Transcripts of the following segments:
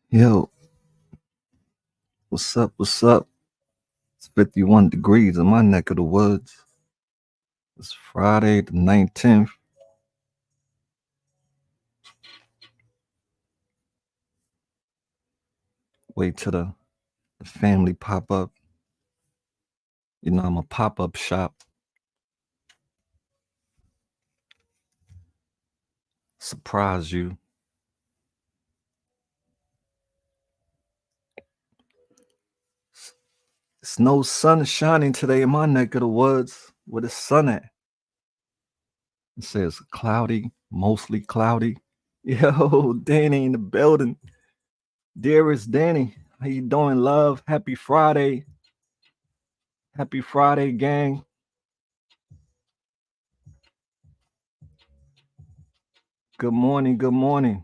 Yo, what's up? What's up? It's 51 degrees in my neck of the woods. It's Friday the 19th. Wait till the family pop up. You know, I'm a pop up shop. Surprise you. It's no sun shining today in my neck of the woods. Where the sun at? It says cloudy, mostly cloudy. Yo, Danny in the building. Dearest Danny, how you doing, love? Happy Friday. Happy Friday, gang. Good morning. Good morning.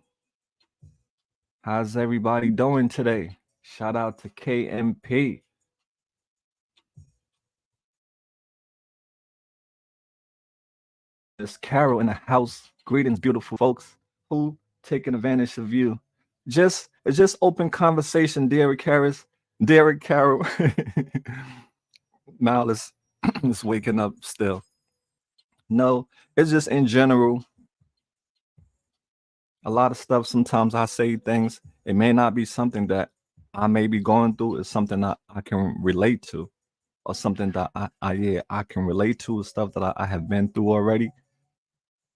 How's everybody doing today? Shout out to KMP. It's Carol in the house. Greetings, beautiful folks. Who taking advantage of you? It's just open conversation, Derek Harris. Derek Carroll. Mal is waking up still. No, it's just in general. A lot of stuff. Sometimes I say things. It may not be something that I may be going through. It's something that I can relate to, or something that I can relate to. Stuff that I have been through already,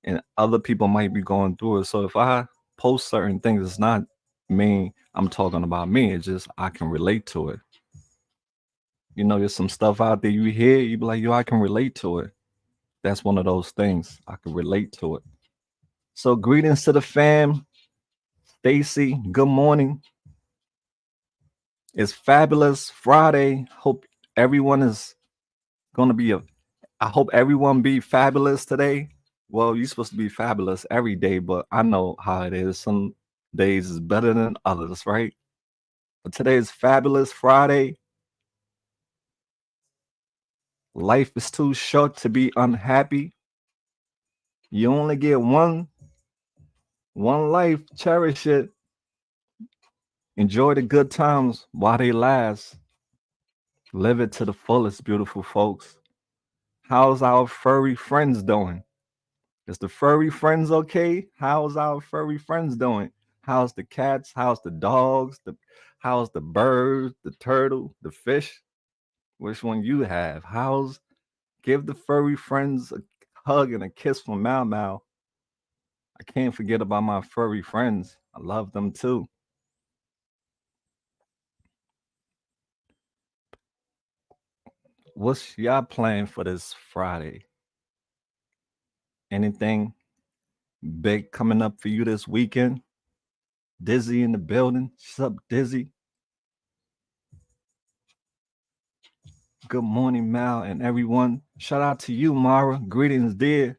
and other people might be going through it. So if I post certain things, it's not me. I'm talking about me. It's just I can relate to it. You know, there's some stuff out there you hear, you be like, yo, I can relate to it. That's one of those things. I can relate to it. So greetings to the fam. Stacy, good morning. It's fabulous Friday. Hope everyone is gonna be I hope everyone be fabulous today. Well, you're supposed to be fabulous every day, but I know how it is. Some days is better than others, right? But today is fabulous Friday. Life is too short to be unhappy. You only get one life. Cherish it. Enjoy the good times while they last. Live it to the fullest, beautiful folks. How's our furry friends doing? Is the furry friends okay? How's our furry friends doing? How's the cats? How's the dogs? How's the birds, the turtle, the fish? Which one you have? How's give the furry friends a hug and a kiss from Mau Mau. I can't forget about my furry friends. I love them too. What's y'all plan for this Friday? Anything big coming up for you this weekend? Dizzy in the building. What's up, Dizzy? Good morning, Mal and everyone. Shout out to you, Mara. Greetings, dear.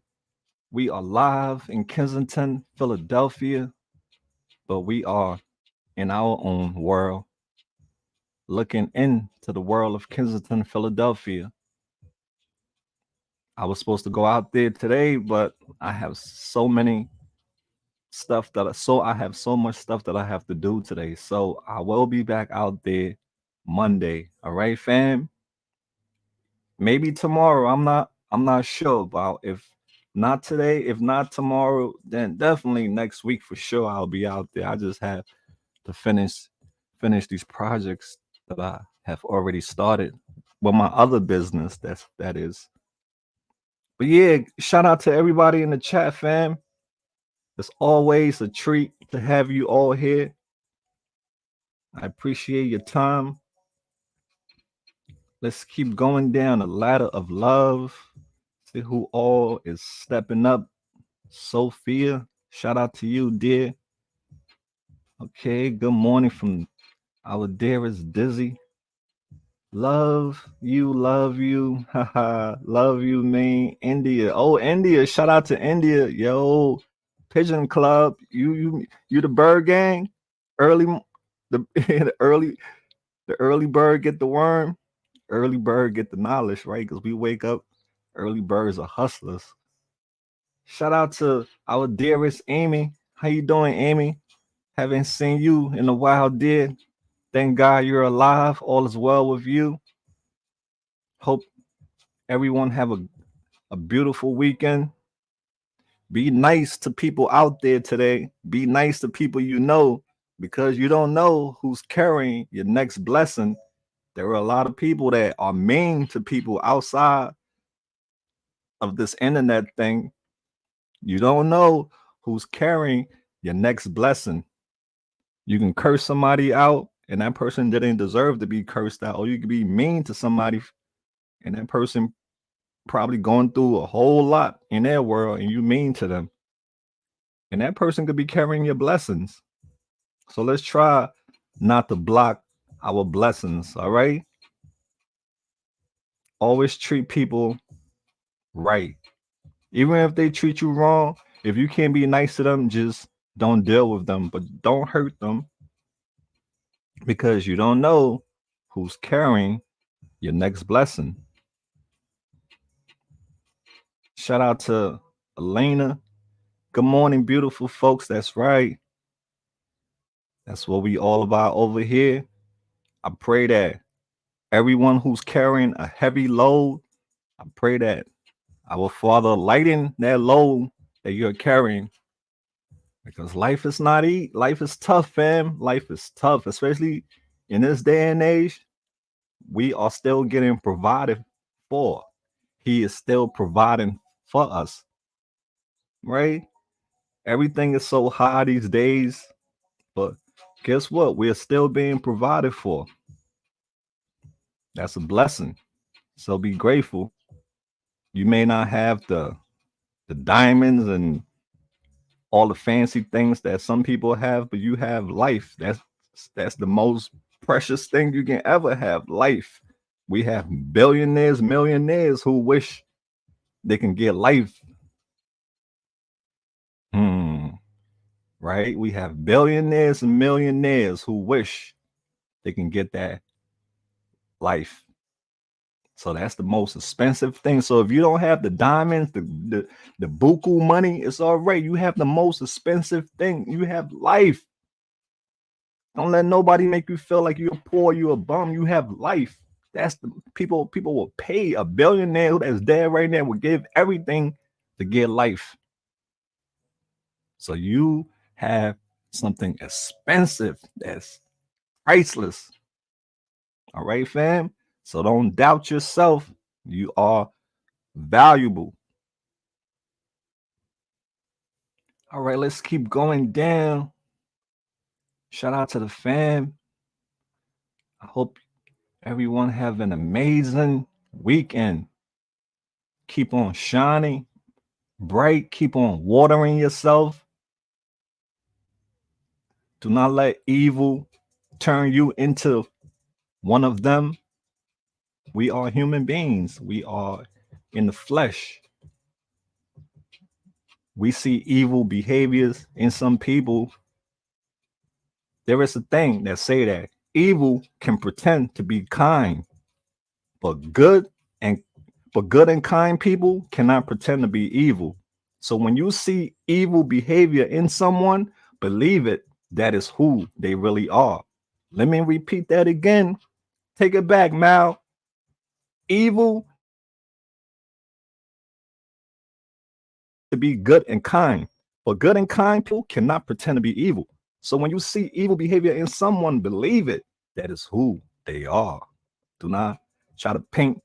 We are live in Kensington, Philadelphia, but we are in our own world, looking into the world of Kensington, Philadelphia. I was supposed to go out there today, but I have so many stuff that I have so much stuff that I have to do today. So I will be back out there Monday. All right, fam. Maybe tomorrow. I'm not sure about if not today, if not tomorrow, then definitely next week for sure I'll be out there. I just have to finish these projects that I have already started. Well, my other business that is. But yeah, shout out to everybody in the chat, fam. It's always a treat to have you all here. I appreciate your time. Let's keep going down the ladder of love. See who all is stepping up. Sophia, shout out to you, dear. Okay, good morning from our dearest Dizzy. Love you, haha, love you, man. India, oh India, shout out to India, yo. Pigeon Club, you the bird gang. Early, the the early bird get the worm. Early bird get the knowledge, right? Because we wake up. Early birds are hustlers. Shout out to our dearest Amy. How you doing, Amy? Haven't seen you in a while, dear. Thank God you're alive. All is well with you. Hope everyone have a beautiful weekend. Be nice to people out there today. Be nice to people you know, because you don't know who's carrying your next blessing. There are a lot of people that are mean to people outside of this internet thing. You don't know who's carrying your next blessing. You can curse somebody out, and that person didn't deserve to be cursed out. Or you could be mean to somebody, and that person probably going through a whole lot in their world, and you mean to them. And that person could be carrying your blessings. So let's try not to block our blessings. All right. Always treat people right. Even if they treat you wrong, if you can't be nice to them, just don't deal with them, but don't hurt them, because you don't know who's carrying your next blessing. Shout out to Elena. Good morning, beautiful folks. That's right. That's what we all about over here. I pray that everyone who's carrying a heavy load, I pray that our Father lighten that load that you're carrying, because life is not easy. Life is tough, fam. Life is tough, especially in this day and age. We are still getting provided for. He is still providing for us, right? Everything is so high these days, but guess what? We're still being provided for. That's a blessing. So be grateful. You may not have the diamonds and all the fancy things that some people have, but you have life. That's the most precious thing you can ever have, life. We have billionaires, millionaires who wish they can get life. Right? We have billionaires and millionaires who wish they can get that life. So that's the most expensive thing. So if you don't have the diamonds, the buku money, it's all right. You have the most expensive thing. You have life. Don't let nobody make you feel like you're poor, you're a bum. You have life. That's the people. People will pay a billionaire that's dead right now, will give everything to get life. So you have something expensive that's priceless. All right, fam. So don't doubt yourself. You are valuable. All right, let's keep going down. Shout out to the fam. I hope everyone have an amazing weekend. Keep on shining bright. Keep on watering yourself. Do not let evil turn you into one of them. We are human beings. We are in the flesh. We see evil behaviors in some people. There is a thing that say that evil can pretend to be kind, but and good and kind people cannot pretend to be evil. So when you see evil behavior in someone, believe it, that is who they really are. Let me repeat that again. Take it back, Mal. Evil to be good and kind, but good and kind people cannot pretend to be evil. So when you see evil behavior in someone, believe it, that is who they are. Do not try to paint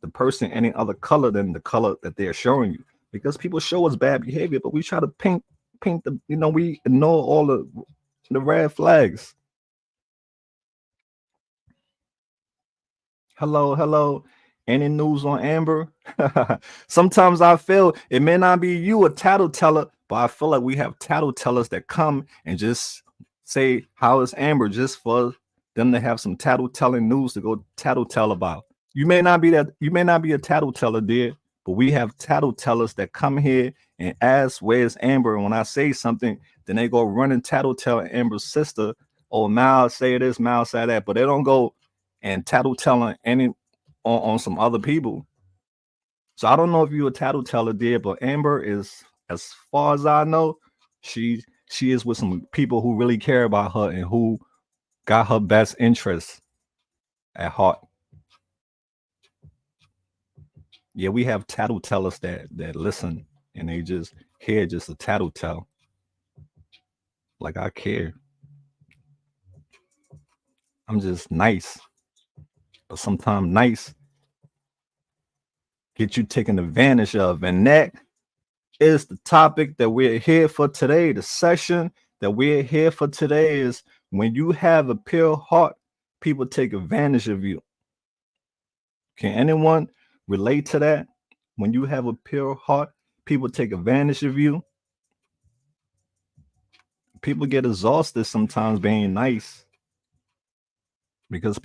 the person any other color than the color that they're showing you, because people show us bad behavior, but we try to paint the, we ignore all the red flags. Hello, hello. Any news on Amber? Sometimes I feel it may not be you a tattleteller, but I feel like we have tattletellers that come and just say, how is Amber, just for them to have some tattletelling news to go tattletell about. You may not be a tattleteller, dear, but we have tattletellers that come here and ask, where's Amber? And when I say something, then they go run and tattletell Amber's sister. Oh, Mal say this, Mal say that, but they don't go and tattletelling any on some other people. So I don't know if you're a tattleteller, dear, but Amber is, as far as I know, she she is with some people who really care about her and who got her best interests at heart. Yeah, we have tattletellers that listen and they just hear just a tattletale. Like I care. I'm just nice. But sometimes nice get you taken advantage of. And that is the topic that we're here for today. The session that we're here for today is when you have a pure heart, people take advantage of you. Can anyone relate to that? When you have a pure heart, people take advantage of you. People get exhausted sometimes being nice because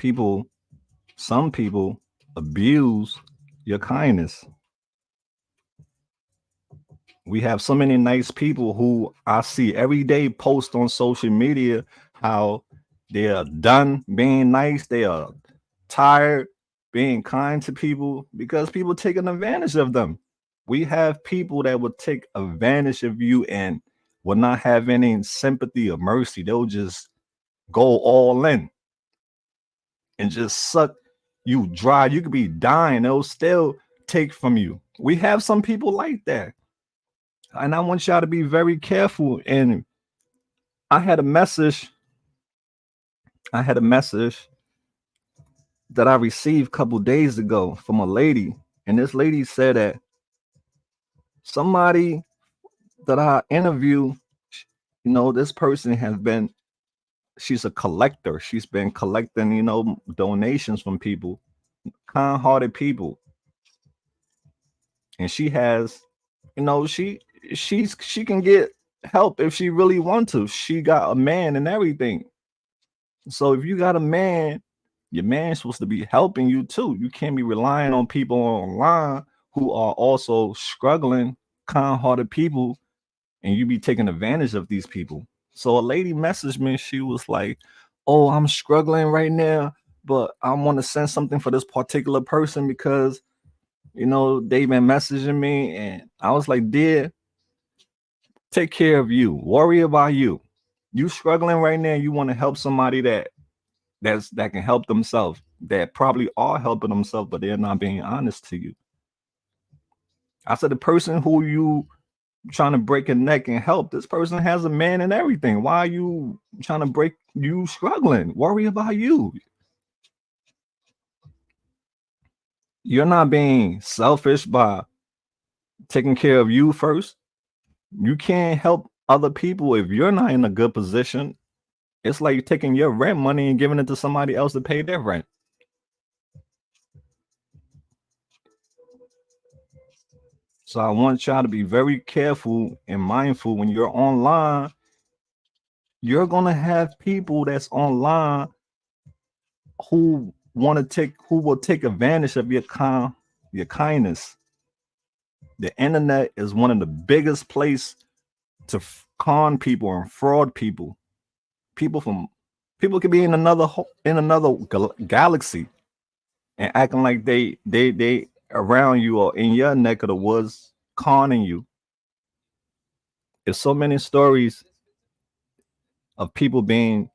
some people abuse your kindness. We have so many nice people who I see every day post on social media how they are done being nice, they are tired being kind to people because people taking advantage of them. We have people that will take advantage of you and will not have any sympathy or mercy. They'll just go all in and just suck you dry. You could be dying, they'll still take from you. We have some people like that. And I want y'all to be very careful. And I had a message. I had a message that I received a couple days ago from a lady. And this lady said that somebody that I interview, this person has been, she's a collector. She's been collecting, donations from people, kind-hearted people. And she has, she can get help if she really wants to. She got a man and everything. So if you got a man, your man's supposed to be helping you too. You can't be relying on people online who are also struggling, kind-hearted people, and you be taking advantage of these people. So a lady messaged me. She was like, "Oh, I'm struggling right now, but I want to send something for this particular person because they've been messaging me." And I was like, "Dear, take care of you. Worry about you. You struggling right now. You want to help somebody that can help themselves, that probably are helping themselves, but they're not being honest to you." I said, the person who you trying to break a neck and help, this person has a man and everything. Why are you trying to break, you struggling? Worry about you. You're not being selfish by taking care of you first. You can't help other people if you're not in a good position. It's like you're taking your rent money and giving it to somebody else to pay their rent. So I want y'all to be very careful and mindful when you're online. You're gonna have people that's online who who will take advantage of your kindness. The internet is one of the biggest place to con people and fraud people. People could be in another galaxy and acting like they around you or in your neck of the woods conning you. There's so many stories of people being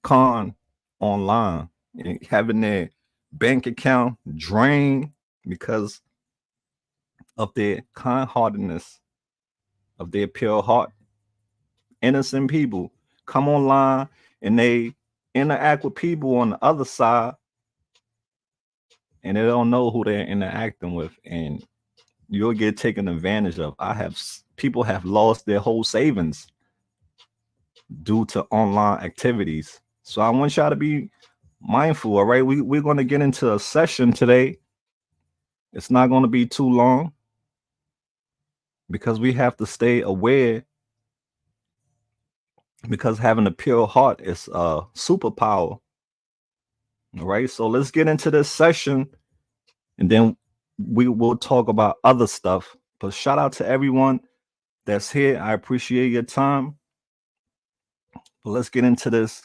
conned online and having their bank account drained because of their kind-heartedness, of their pure heart. Innocent people come online and they interact with people on the other side and they don't know who they're interacting with, and you'll get taken advantage of. People have lost their whole savings due to online activities. So I want y'all to be mindful. All right, we're going to get into a session today. It's not going to be too long because we have to stay aware, because having a pure heart is a superpower. All right, so let's get into this session and then we will talk about other stuff. But shout out to everyone that's here. I appreciate your time. But let's get into this.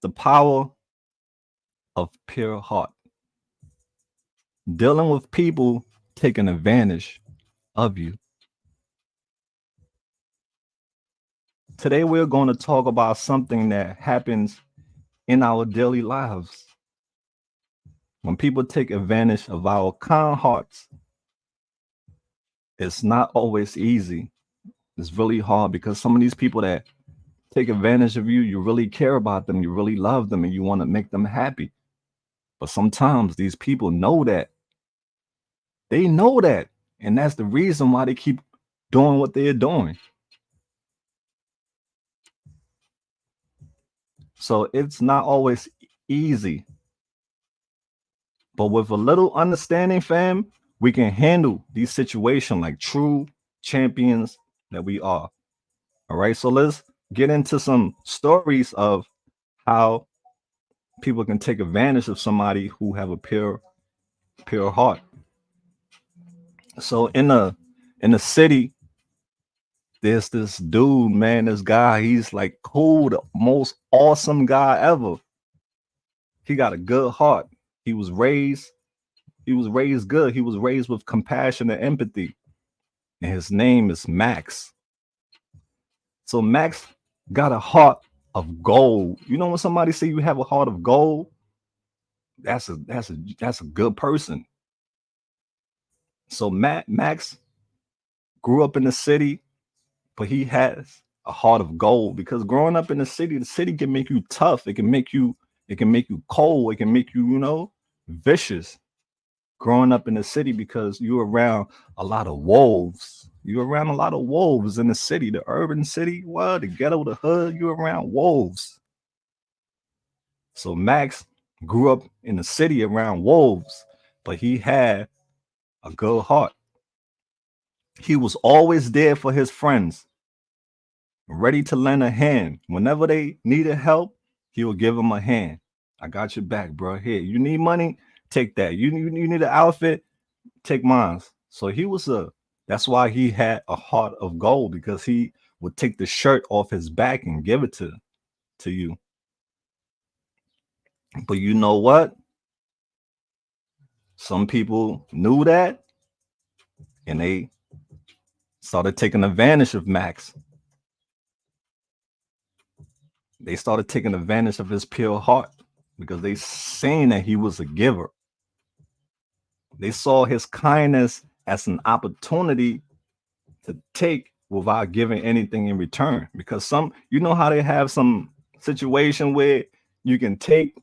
The power of pure heart. Dealing with people taking advantage of you. Today we're going to talk about something that happens in our daily lives. When people take advantage of our kind hearts, it's not always easy. It's really hard because some of these people that take advantage of you, you really care about them, you really love them, and you want to make them happy. But sometimes these people know that. They know that. And that's the reason why they keep doing what they're doing. So it's not always easy. But with a little understanding, fam, we can handle these situations like true champions that we are. All right. So let's get into some stories of how people can take advantage of somebody who have a pure heart. So in the city, there's this dude, man, this guy, he's like cool, the most awesome guy ever. He got a good heart. He was raised, he was raised good. He was raised with compassion and empathy. And his name is Max. So Max got a heart of gold. You know when somebody say you have a heart of gold, that's a good person. So Max grew up in the city, but he has a heart of gold because growing up in the city can make you tough. It can make you cold. It can make you, vicious. Growing up in the city because you're around a lot of wolves. You're around a lot of wolves in the city, the urban city, the ghetto, the hood. You're around wolves. So Max grew up in the city around wolves, but he had a good heart. He was always there for his friends, ready to lend a hand. Whenever they needed help, he would give them a hand. I got your back, bro. Here, you need money? Take that. You need an outfit? Take mine. So that's why he had a heart of gold because he would take the shirt off his back and give it to you. But you know what? Some people knew that and they started taking advantage of Max. They started taking advantage of his pure heart because they seen that he was a giver. They saw his kindness as an opportunity to take without giving anything in return. Because how they have some situation where you can take,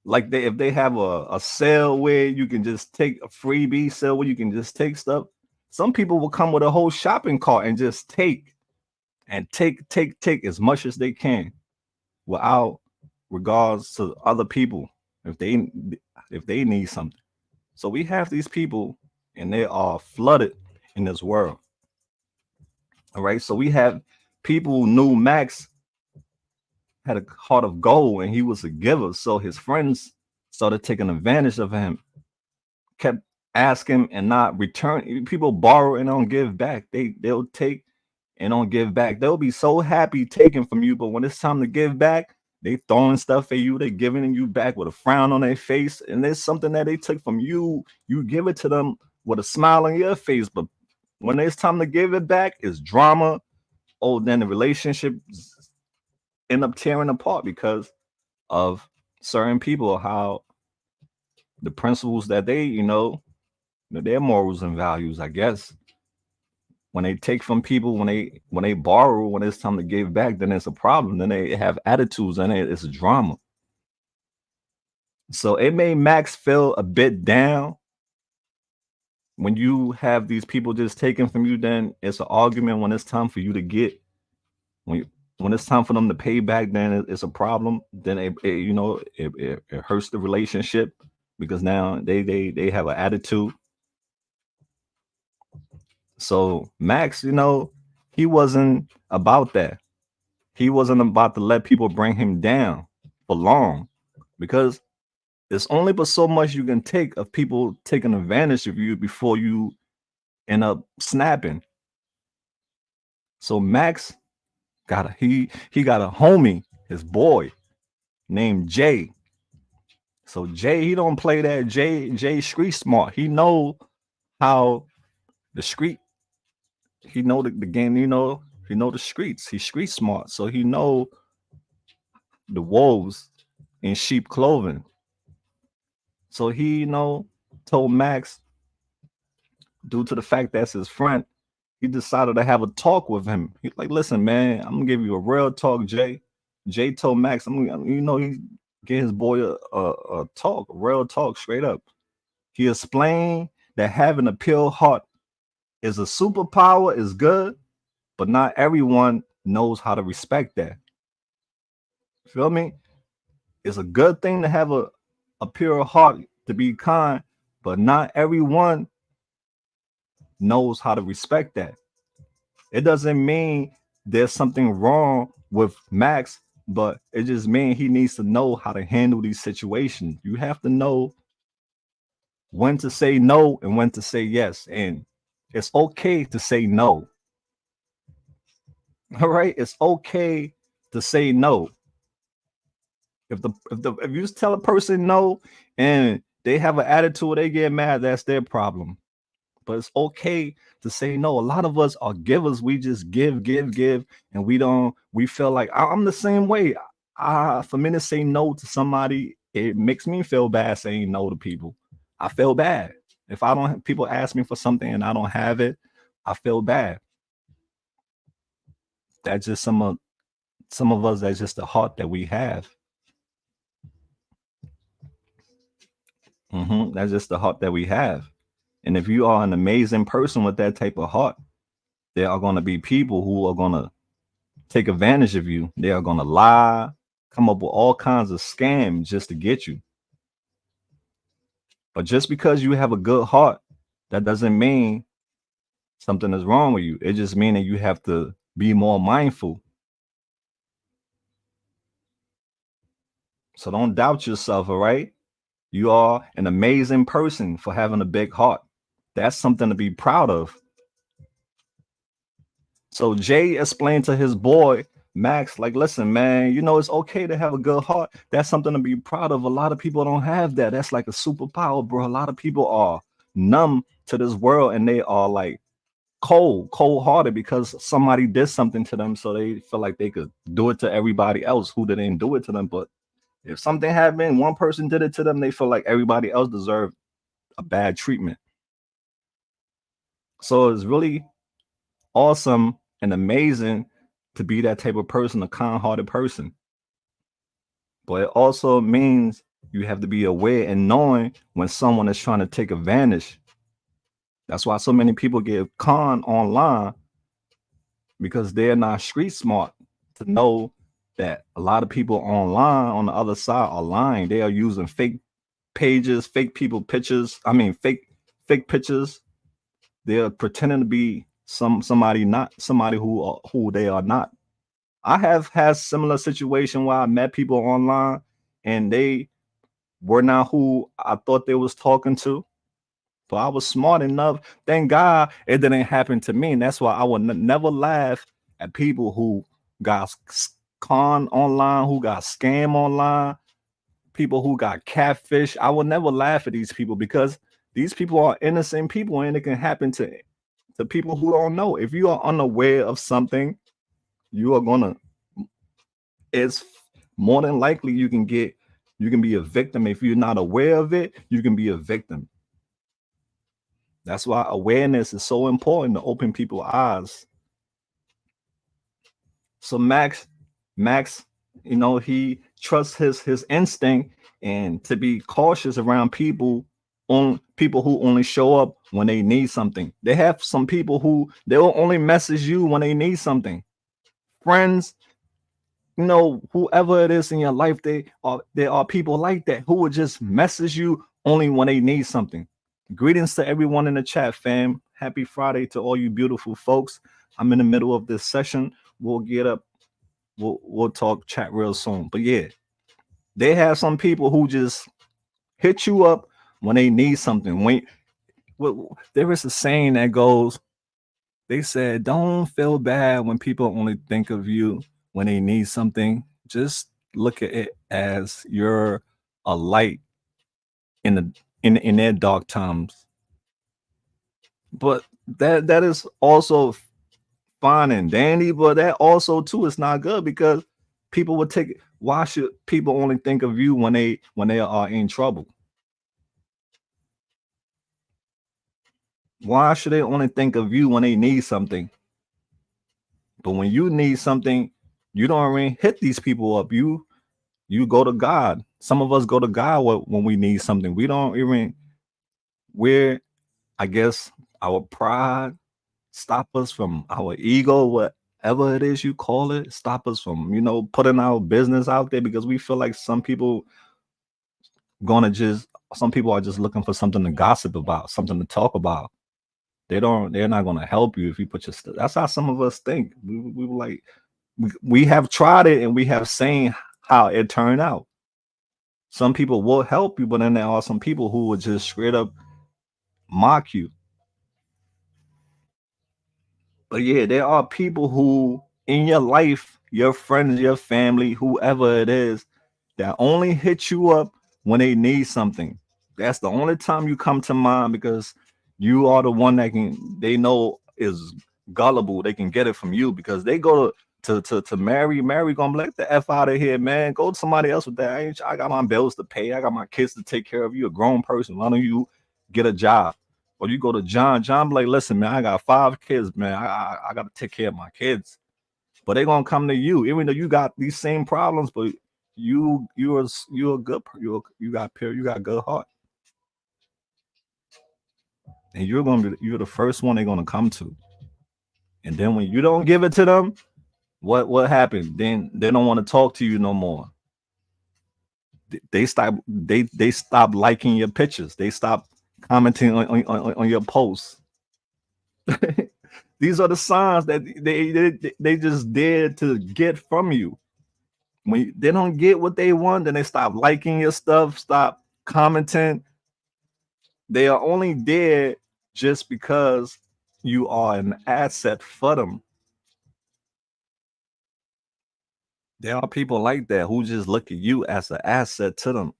like if they have a sale where you can just take a freebie sale where you can just take stuff. Some people will come with a whole shopping cart and just take as much as they can without regards to other people if they need something. So we have these people and they are flooded in this world. All right. So we have people who knew Max had a heart of gold and he was a giver. So his friends started taking advantage of him, kept asking and not return. People borrow and don't give back. They'll take and don't give back. They'll be so happy taking from you, but when it's time to give back, they throwing stuff at you. They giving you back with a frown on their face, and there's something that they took from you. You give it to them with a smile on your face, but when it's time to give it back, it's drama. Oh, then the relationship end up tearing apart because of certain people, how the principles that their morals and values, I guess. When they take from people, when they borrow, when it's time to give back, then it's a problem. Then they have attitudes and it's a drama. So it made Max feel a bit down. When you have these people just taking from you, then it's an argument. When it's time for you to get, when it's time for them to pay back, then it's a problem. Then it hurts the relationship because now they have an attitude. So Max, he wasn't about that. He wasn't about to let people bring him down for long because there's only but so much you can take of people taking advantage of you before you end up snapping. So Max he got a homie, his boy named Jay. So Jay, he don't play that. Jay street smart. He know how the street. He know the game. He know the streets. He's street smart, so he know the wolves in sheep clothing. So he, told Max, due to the fact that's his friend, he decided to have a talk with him. He's like, listen, man, I'm gonna give you a real talk, Jay. Jay told Max, he get his boy a talk, a real talk, straight up. He explained that having a pure heart is a superpower, is good, but not everyone knows how to respect that. Feel me? It's a good thing to have a pure heart, to be kind, but not everyone knows how to respect that. It doesn't mean there's something wrong with Max, but it just means he needs to know how to handle these situations. You have to know when to say no and when to say yes. And it's okay to say no. All right. It's okay to say no. If you just tell a person no and they have an attitude, they get mad, that's their problem. But it's okay to say no. A lot of us are givers. We just give, and we feel like I'm the same way. For me to say no to somebody, it makes me feel bad saying no to people. I feel bad. If I don't, people ask me for something and I don't have it, I feel bad. That's just some of us, that's just the heart that we have. That's just the heart that we have. And if you are an amazing person with that type of heart, there are going to be people who are going to take advantage of you. They are going to lie, come up with all kinds of scams just to get you. But just because you have a good heart, that doesn't mean something is wrong with you. It just means that you have to be more mindful. So don't doubt yourself, all right? You are an amazing person for having a big heart. That's something to be proud of. So Jay explained to his boy Max, like, listen, man, it's okay to have a good heart. That's something to be proud of. A lot of people don't have that. That's like a superpower, bro. A lot of people are numb to this world and they are like cold-hearted because somebody did something to them. So they feel like they could do it to everybody else who didn't do it to them. But if something happened, one person did it to them, they feel like everybody else deserved a bad treatment. So it's really awesome and amazing to be that type of person, a kind-hearted person. But it also means you have to be aware and knowing when someone is trying to take advantage. That's why so many people get conned online, because they're not street smart to know that a lot of people online on the other side are lying. They are using fake pages, fake people pictures. I mean, fake pictures. They're pretending to be somebody, not somebody who they are not. I have had similar situation where I met people online and they were not who I thought they was talking to. But I was smart enough. Thank God it didn't happen to me. And that's why I would never laugh at people who got con online, who got scam online, people who got catfish. I will never laugh at these people because these people are innocent people and it can happen to people who don't know. If you are unaware of something, you are gonna, it's more than likely you can be a victim. If you're not aware of it, you can be a victim. That's why awareness is so important to open people's eyes. So Max, he trusts his instinct and to be cautious around people who only show up when they need something. They have some people who they will only message you when they need something. Friends, whoever it is in your life, there are people like that who will just message you only when they need something. Greetings to everyone in the chat, fam. Happy Friday to all you beautiful folks. I'm in the middle of this session. We'll get up. We'll talk chat real soon. But yeah, they have some people who just hit you up when they need something. There is a saying that goes, they said, don't feel bad when people only think of you when they need something. Just look at it as you're a light in their dark times. But that is also fine and dandy, but that also too is not good because people would take. Why should people only think of you when they are in trouble? Why should they only think of you when they need something? But when you need something, you don't even hit these people up. You go to God. Some of us go to God when we need something. We don't even we're I guess our pride stop us from our ego, whatever it is you call it, stop us from, putting our business out there because we feel like gonna just some people are just looking for something to gossip about, something to talk about. They're not gonna help you if you put your stuff. That's how some of us think. We were like we have tried it and we have seen how it turned out. Some people will help you, but then there are some people who will just straight up mock you. But yeah, there are people who in your life, your friends, your family, whoever it is, that only hit you up when they need something. That's the only time you come to mind because you are the one that they know is gullible. They can get it from you because they go to Mary gonna be like, the F out of here, man. Go to somebody else with that. I got my bills to pay. I got my kids to take care of. You a grown person. Why don't you get a job? Or you go to John be like, listen, man, I got 5 kids, man. I gotta take care of my kids. But they're gonna come to you, even though you got these same problems, but you're a good you got good heart. And you're the first one they're gonna come to. And then when you don't give it to them, what happened? Then they don't want to talk to you no more. They stop liking your pictures. They stop commenting on your posts. These are the signs that they just dare to get from you. When they don't get what they want, then they stop liking your stuff, stop commenting. They are only there just because you are an asset for them. There are people like that who just look at you as an asset to them.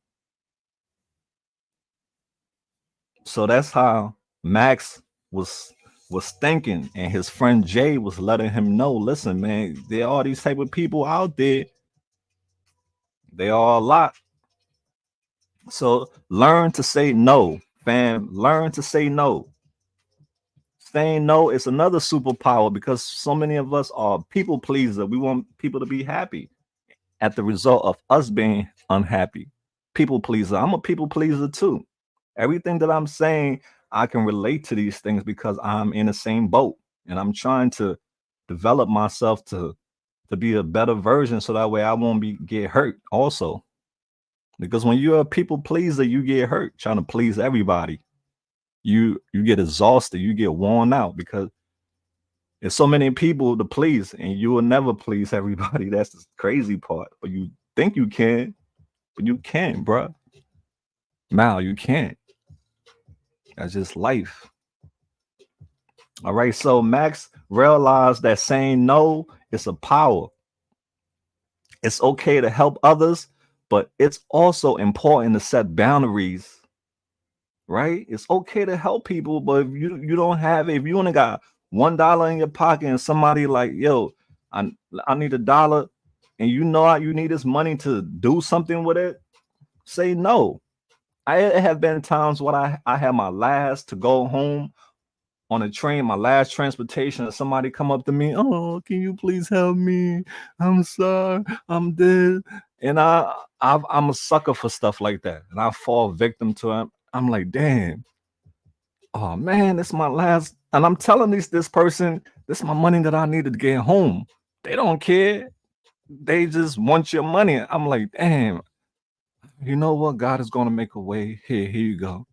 So that's how Max was thinking, and his friend Jay was letting him know, listen, man, there are these type of people out there. They are a lot. So learn to say no, fam. Learn to say no. Saying no is another superpower because so many of us are people pleaser. We want people to be happy at the result of us being unhappy. People pleaser. I'm a people pleaser too. Everything that I'm saying, I can relate to these things because I'm in the same boat and I'm trying to develop myself to be a better version so that way I won't get hurt also. Because when you're a people pleaser, you get hurt trying to please everybody. You get exhausted, you get worn out because there's so many people to please, and you will never please everybody. That's the crazy part. But you think you can, but you can't, bro. Mal, you can't. That's just life. All right. So Max realized that saying no is a power. It's okay to help others, but it's also important to set boundaries. Right? It's okay to help people, but if you don't have it, if you only got $1 in your pocket and somebody like, yo, I I need $1, and you know you need this money to do something with it, say no. I have been times when I had my last to go home on a train, my last transportation, and somebody come up to me, oh, can you please help me? I'm sorry, I'm dead. And I'm a sucker for stuff like that. And I fall victim to it. I'm like, damn, oh man, this is my last. And I'm telling this person, this is my money that I needed to get home. They don't care. They just want your money. I'm like, damn, you know what? God is gonna make a way. Here you go.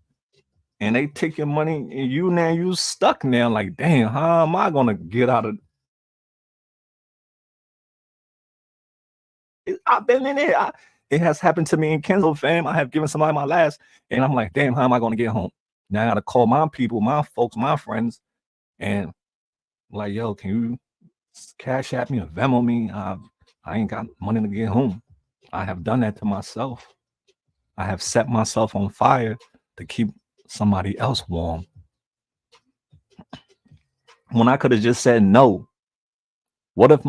And they take your money and you stuck now. Like, damn, how am I gonna get out of it? I've been in it. It has happened to me in Kenzo, fam. I have given somebody my last, and I'm like, damn, how am I gonna get home? Now I gotta call my people, my folks, my friends, and like, yo, can you cash at me or Venmo me? I ain't got money to get home. I have done that to myself. I have set myself on fire to keep somebody else warm. When I could have just said no, What if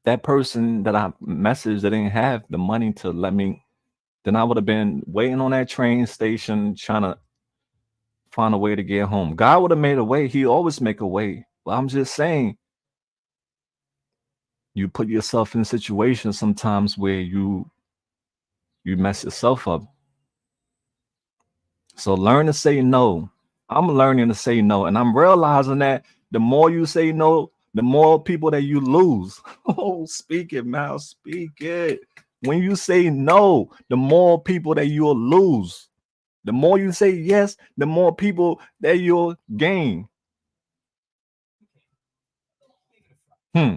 that person that I messaged that didn't have the money to let me, then I would have been waiting on that train station trying to find a way to get home. God would have made a way. He always make a way. But I'm just saying, you put yourself in situations sometimes where you mess yourself up. So learn to say no. I'm learning to say no, and I'm realizing that the more you say no, the more people that you lose. Oh, speak it, Mal. Speak it. When you say no, the more people that you'll lose. The more you say yes, the more people that you'll gain. Hmm.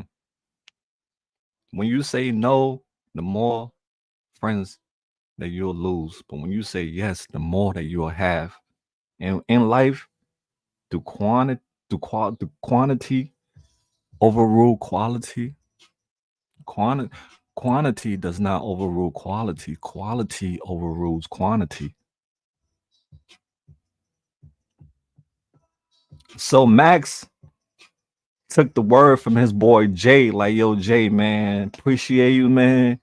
When you say no, the more friends that you'll lose. But when you say yes, the more that you'll have. And in life, do quantity overrule quality? Quanti- Quantity does not overrule quality. Quality overrules quantity. So Max took the word from his boy Jay, like, yo, Jay, man, appreciate you, man.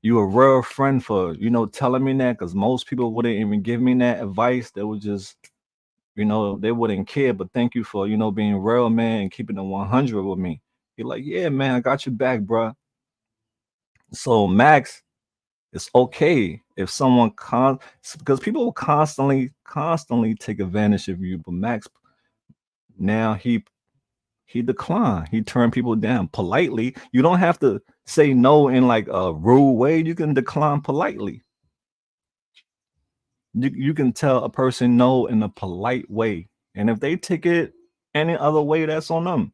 You a real friend for, telling me that, because most people wouldn't even give me that advice. They would just, they wouldn't care. But thank you for, being real, man, and keeping it 100 with me. You're like, yeah, man, I got your back, bro. So Max, it's okay if someone because people will constantly take advantage of you. But Max, now he declined. He turned people down politely. You don't have to say no in like a rude way. You can decline politely. You can tell a person no in a polite way. And if they take it any other way, that's on them.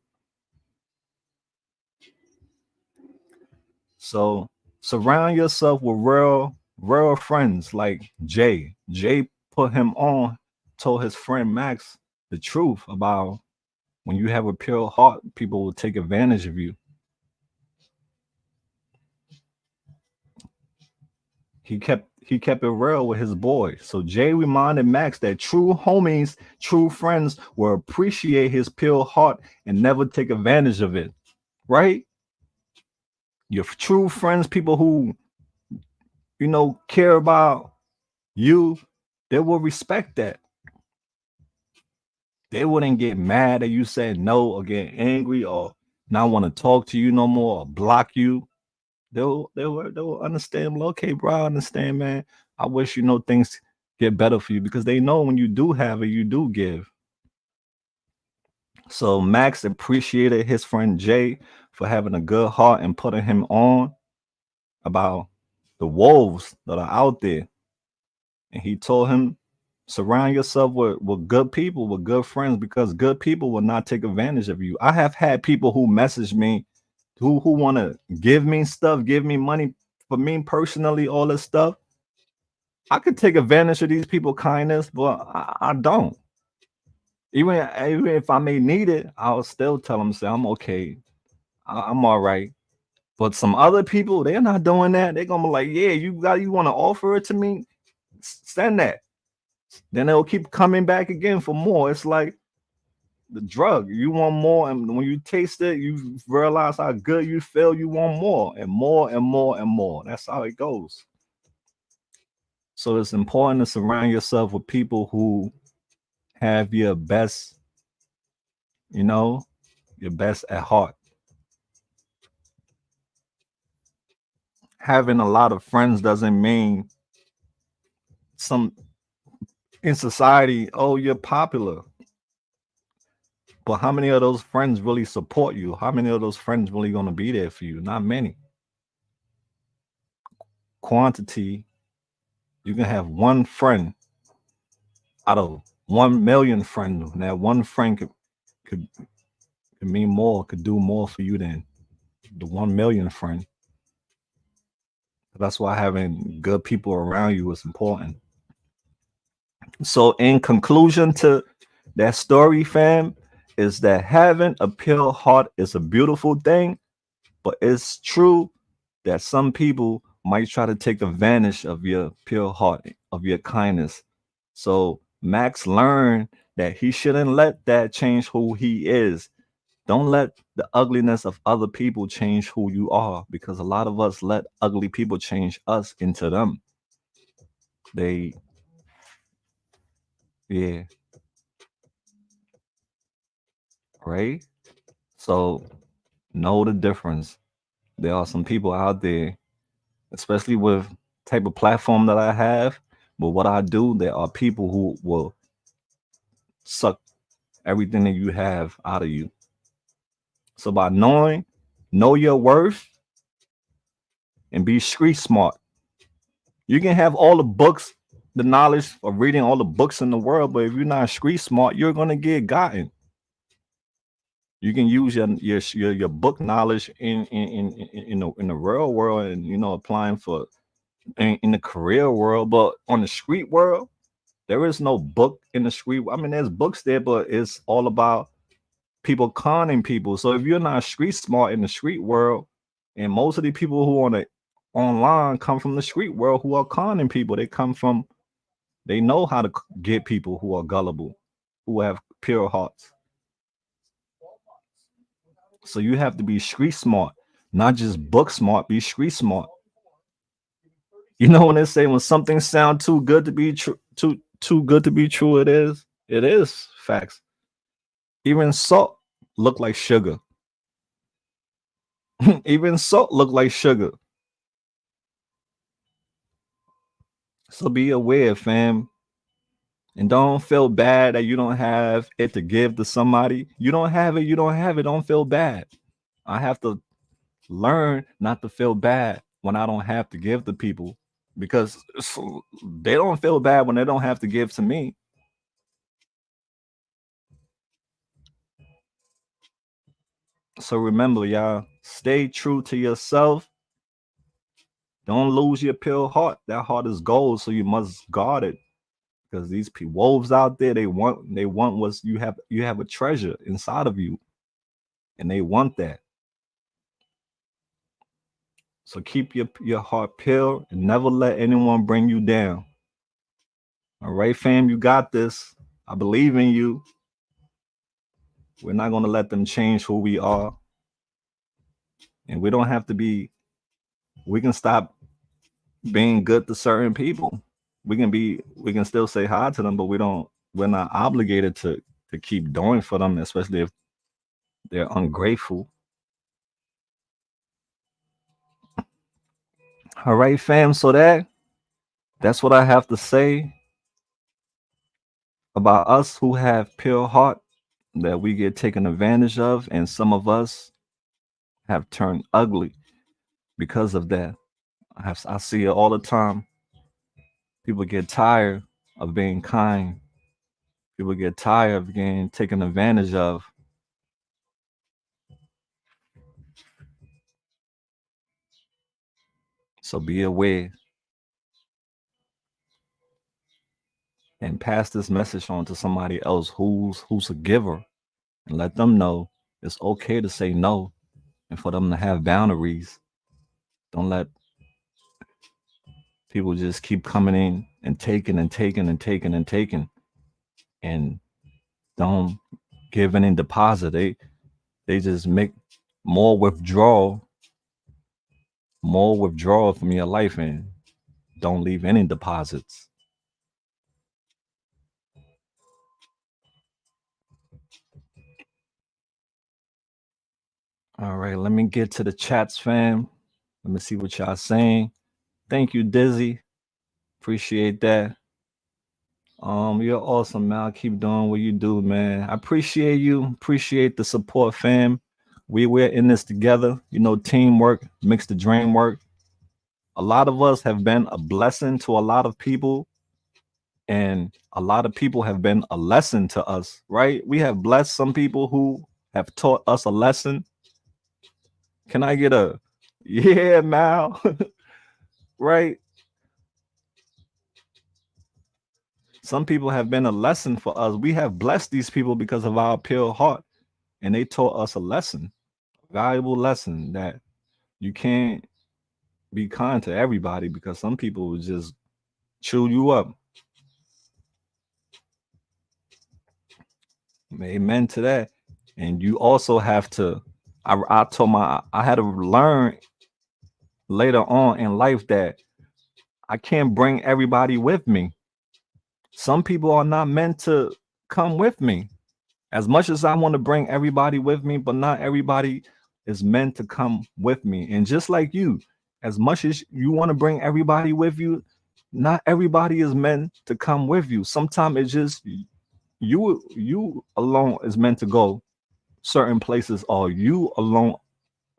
So surround yourself with real friends like Jay. Jay put him on, told his friend Max the truth about when you have a pure heart, people will take advantage of you. He kept it real with his boy. So Jay reminded Max that true homies, true friends will appreciate his pure heart and never take advantage of it. Right? Your true friends, people who care about you, they will respect that. They wouldn't get mad that you said no or get angry or not want to talk to you no more or block you. They'll understand. Well, okay, bro, I understand, man. I wish things get better for you because they know when you do have it, you do give. So Max appreciated his friend Jay for having a good heart and putting him on about the wolves that are out there. And he told him, surround yourself with good people, with good friends, because good people will not take advantage of you. I have had people who message me who want to give me stuff, give me money for me personally, all this stuff. I could take advantage of these people kindness, but I don't. Even if I may need it, I'll still tell them, say I'm okay. I'm all right. But some other people, they're not doing that. They're gonna be like, yeah, you want to offer it to me? Send that. Then they'll keep coming back again for more. It's like the drug. You want more, and when you taste it, you realize how good you feel. You want more and more and more and more. That's how it goes. So it's important to surround yourself with people who have your best, you know, your best at heart. Having a lot of friends doesn't mean some in society, oh, you're popular. But how many of those friends really support you? How many of those friends really going to be there for you? Not many. Quantity, you can have one friend out of 1 million friends. And that one friend could, could mean more, could do more for you than the 1 million friend. That's why having good people around you is important. So, in conclusion to that story, fam, is that having a pure heart is a beautiful thing, but it's true that some people might try to take advantage of your pure heart, of your kindness. So, Max learned that he shouldn't let that change who he is. Don't let the ugliness of other people change who you are, because a lot of us let ugly people change us into them. They, yeah, right? So know the difference. There are some people out there, especially with type of platform that I have, but what I do, there are people who will suck everything that you have out of you. So by know your worth, and be street smart. You can have all the books, the knowledge of reading all the books in the world, but if you're not street smart, you're gonna get gotten. You can use your book knowledge in the real world, and applying for in the career world, but on the street world, there is no book in the street. I mean, there's books there, but it's all about people conning people. So if you're not street smart in the street world, and most of the people who on the online come from the street world who are conning people, they know how to get people who are gullible, who have pure hearts. So you have to be street smart, not just book smart. Be street smart. You know when they say when something sounds too good to be true, too good to be true, it is. It is facts. Even salt look like sugar. Even salt look like sugar. So be aware, fam, and don't feel bad that you don't have it to give to somebody. You don't have it. You don't have it. Don't feel bad. I have to learn not to feel bad when I don't have to give to people, because they don't feel bad when they don't have to give to me. So remember, y'all, stay true to yourself. Don't lose your pure heart. That heart is gold, so you must guard it. Because these wolves out there, they want what's you have. You have a treasure inside of you, and they want that. So keep your heart pure and never let anyone bring you down. All right, fam, you got this. I believe in you. We're not going to let them change who we are. And we don't have to be, we can stop being good to certain people. We can still say hi to them, but we're not obligated to keep doing for them, especially if they're ungrateful. All right, fam. So that's what I have to say about us who have pure heart, that we get taken advantage of, and some of us have turned ugly because of that. I see it all the time. People get tired of being kind. People get tired of getting taken advantage of. So be aware and pass this message on to somebody else who's a giver, and let them know it's okay to say no, and for them to have boundaries. Don't let people just keep coming in and taking and taking and taking and taking, and don't give any deposit. They just make more withdrawal, more withdrawal from your life, and don't leave any deposits. All right, let me get to the chats, fam. Let me see what y'all saying. Thank you, Dizzy. Appreciate that. You're awesome, man. Keep doing what you do, man. I appreciate you. Appreciate the support, fam. We're in this together. Teamwork makes the dream work. A lot of us have been a blessing to a lot of people, and a lot of people have been a lesson to us, right? We have blessed some people who have taught us a lesson. Can I get a yeah, Mal? Right? Some people have been a lesson for us. We have blessed these people because of our pure heart, and they taught us a lesson, valuable lesson, that you can't be kind to everybody, because some people will just chew you up. Amen to that. And you also have to, I had to learn later on in life that I can't bring everybody with me. Some people are not meant to come with me. As much as I want to bring everybody with me, but not everybody is meant to come with me. And just like you, as much as you want to bring everybody with you, not everybody is meant to come with you. Sometimes it's just you alone is meant to go certain places, or you alone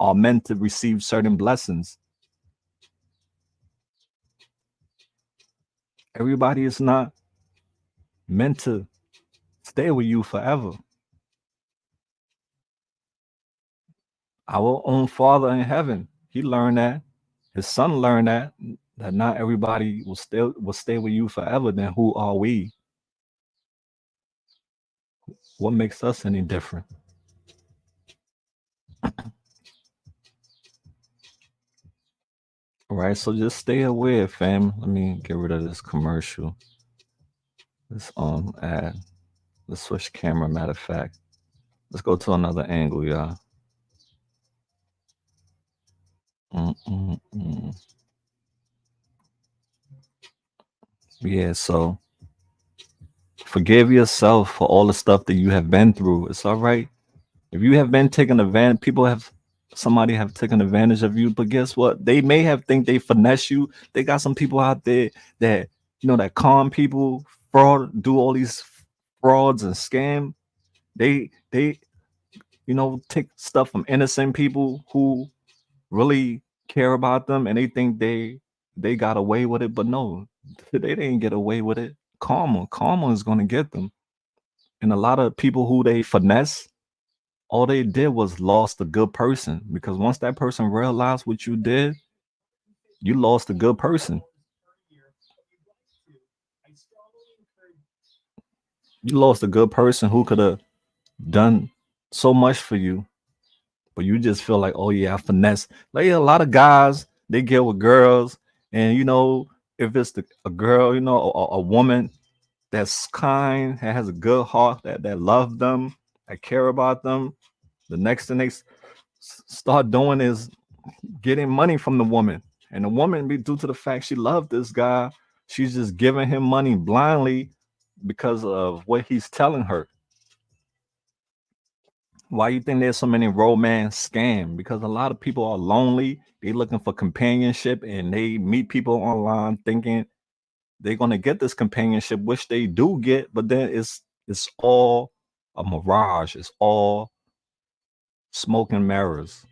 are meant to receive certain blessings. Everybody is not meant to stay with you forever. Our own Father in heaven, he learned that. His son learned that not everybody will stay with you forever. Then who are we? What makes us any different? All right, so just stay aware, fam. Let me get rid of this commercial. This ad. Let's switch camera. Matter of fact, let's go to another angle, y'all. Mm-mm-mm. Yeah, so forgive yourself for all the stuff that you have been through. It's all right. If you have been taken advantage, somebody have taken advantage of you, but guess what? They may have think they finesse you. They got some people out there that that con people, fraud, do all these frauds and scam. They take stuff from innocent people who really care about them, and they think they got away with it, but no, they didn't get away with it. Karma is gonna get them. And a lot of people who they finesse, all they did was lost a good person, because once that person realized what you did, you lost a good person. You lost a good person who could have done so much for you, but you just feel like, oh yeah, I finesse. Like, yeah, a lot of guys, they get with girls, and if it's a girl, a woman that's kind, that has a good heart, that love them, that care about them, the next thing they start doing is getting money from the woman. And the woman, due to the fact she loved this guy, she's just giving him money blindly because of what he's telling her. Why you think there's so many romance scam? Because a lot of people are lonely. They looking for companionship, and they meet people online thinking they're gonna get this companionship, which they do get, but then it's all a mirage. It's all smoke and mirrors.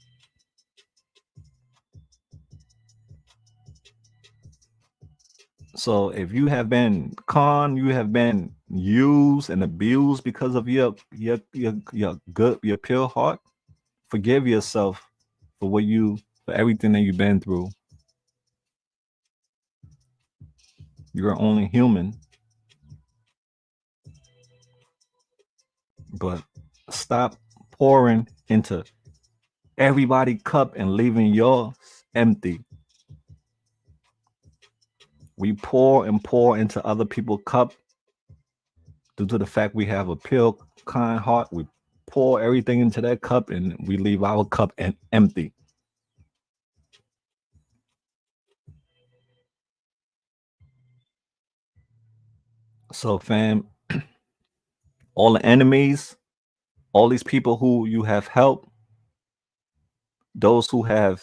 So if you have been you have been used and abused because of your pure heart, forgive yourself for for everything that you've been through. You're only human, but stop pouring into everybody cup and leaving yours empty. We pour and pour into other people's cup due to the fact we have a pure, kind heart. We pour everything into that cup, and we leave our cup empty. So, fam, all the enemies, all these people who you have helped, those who have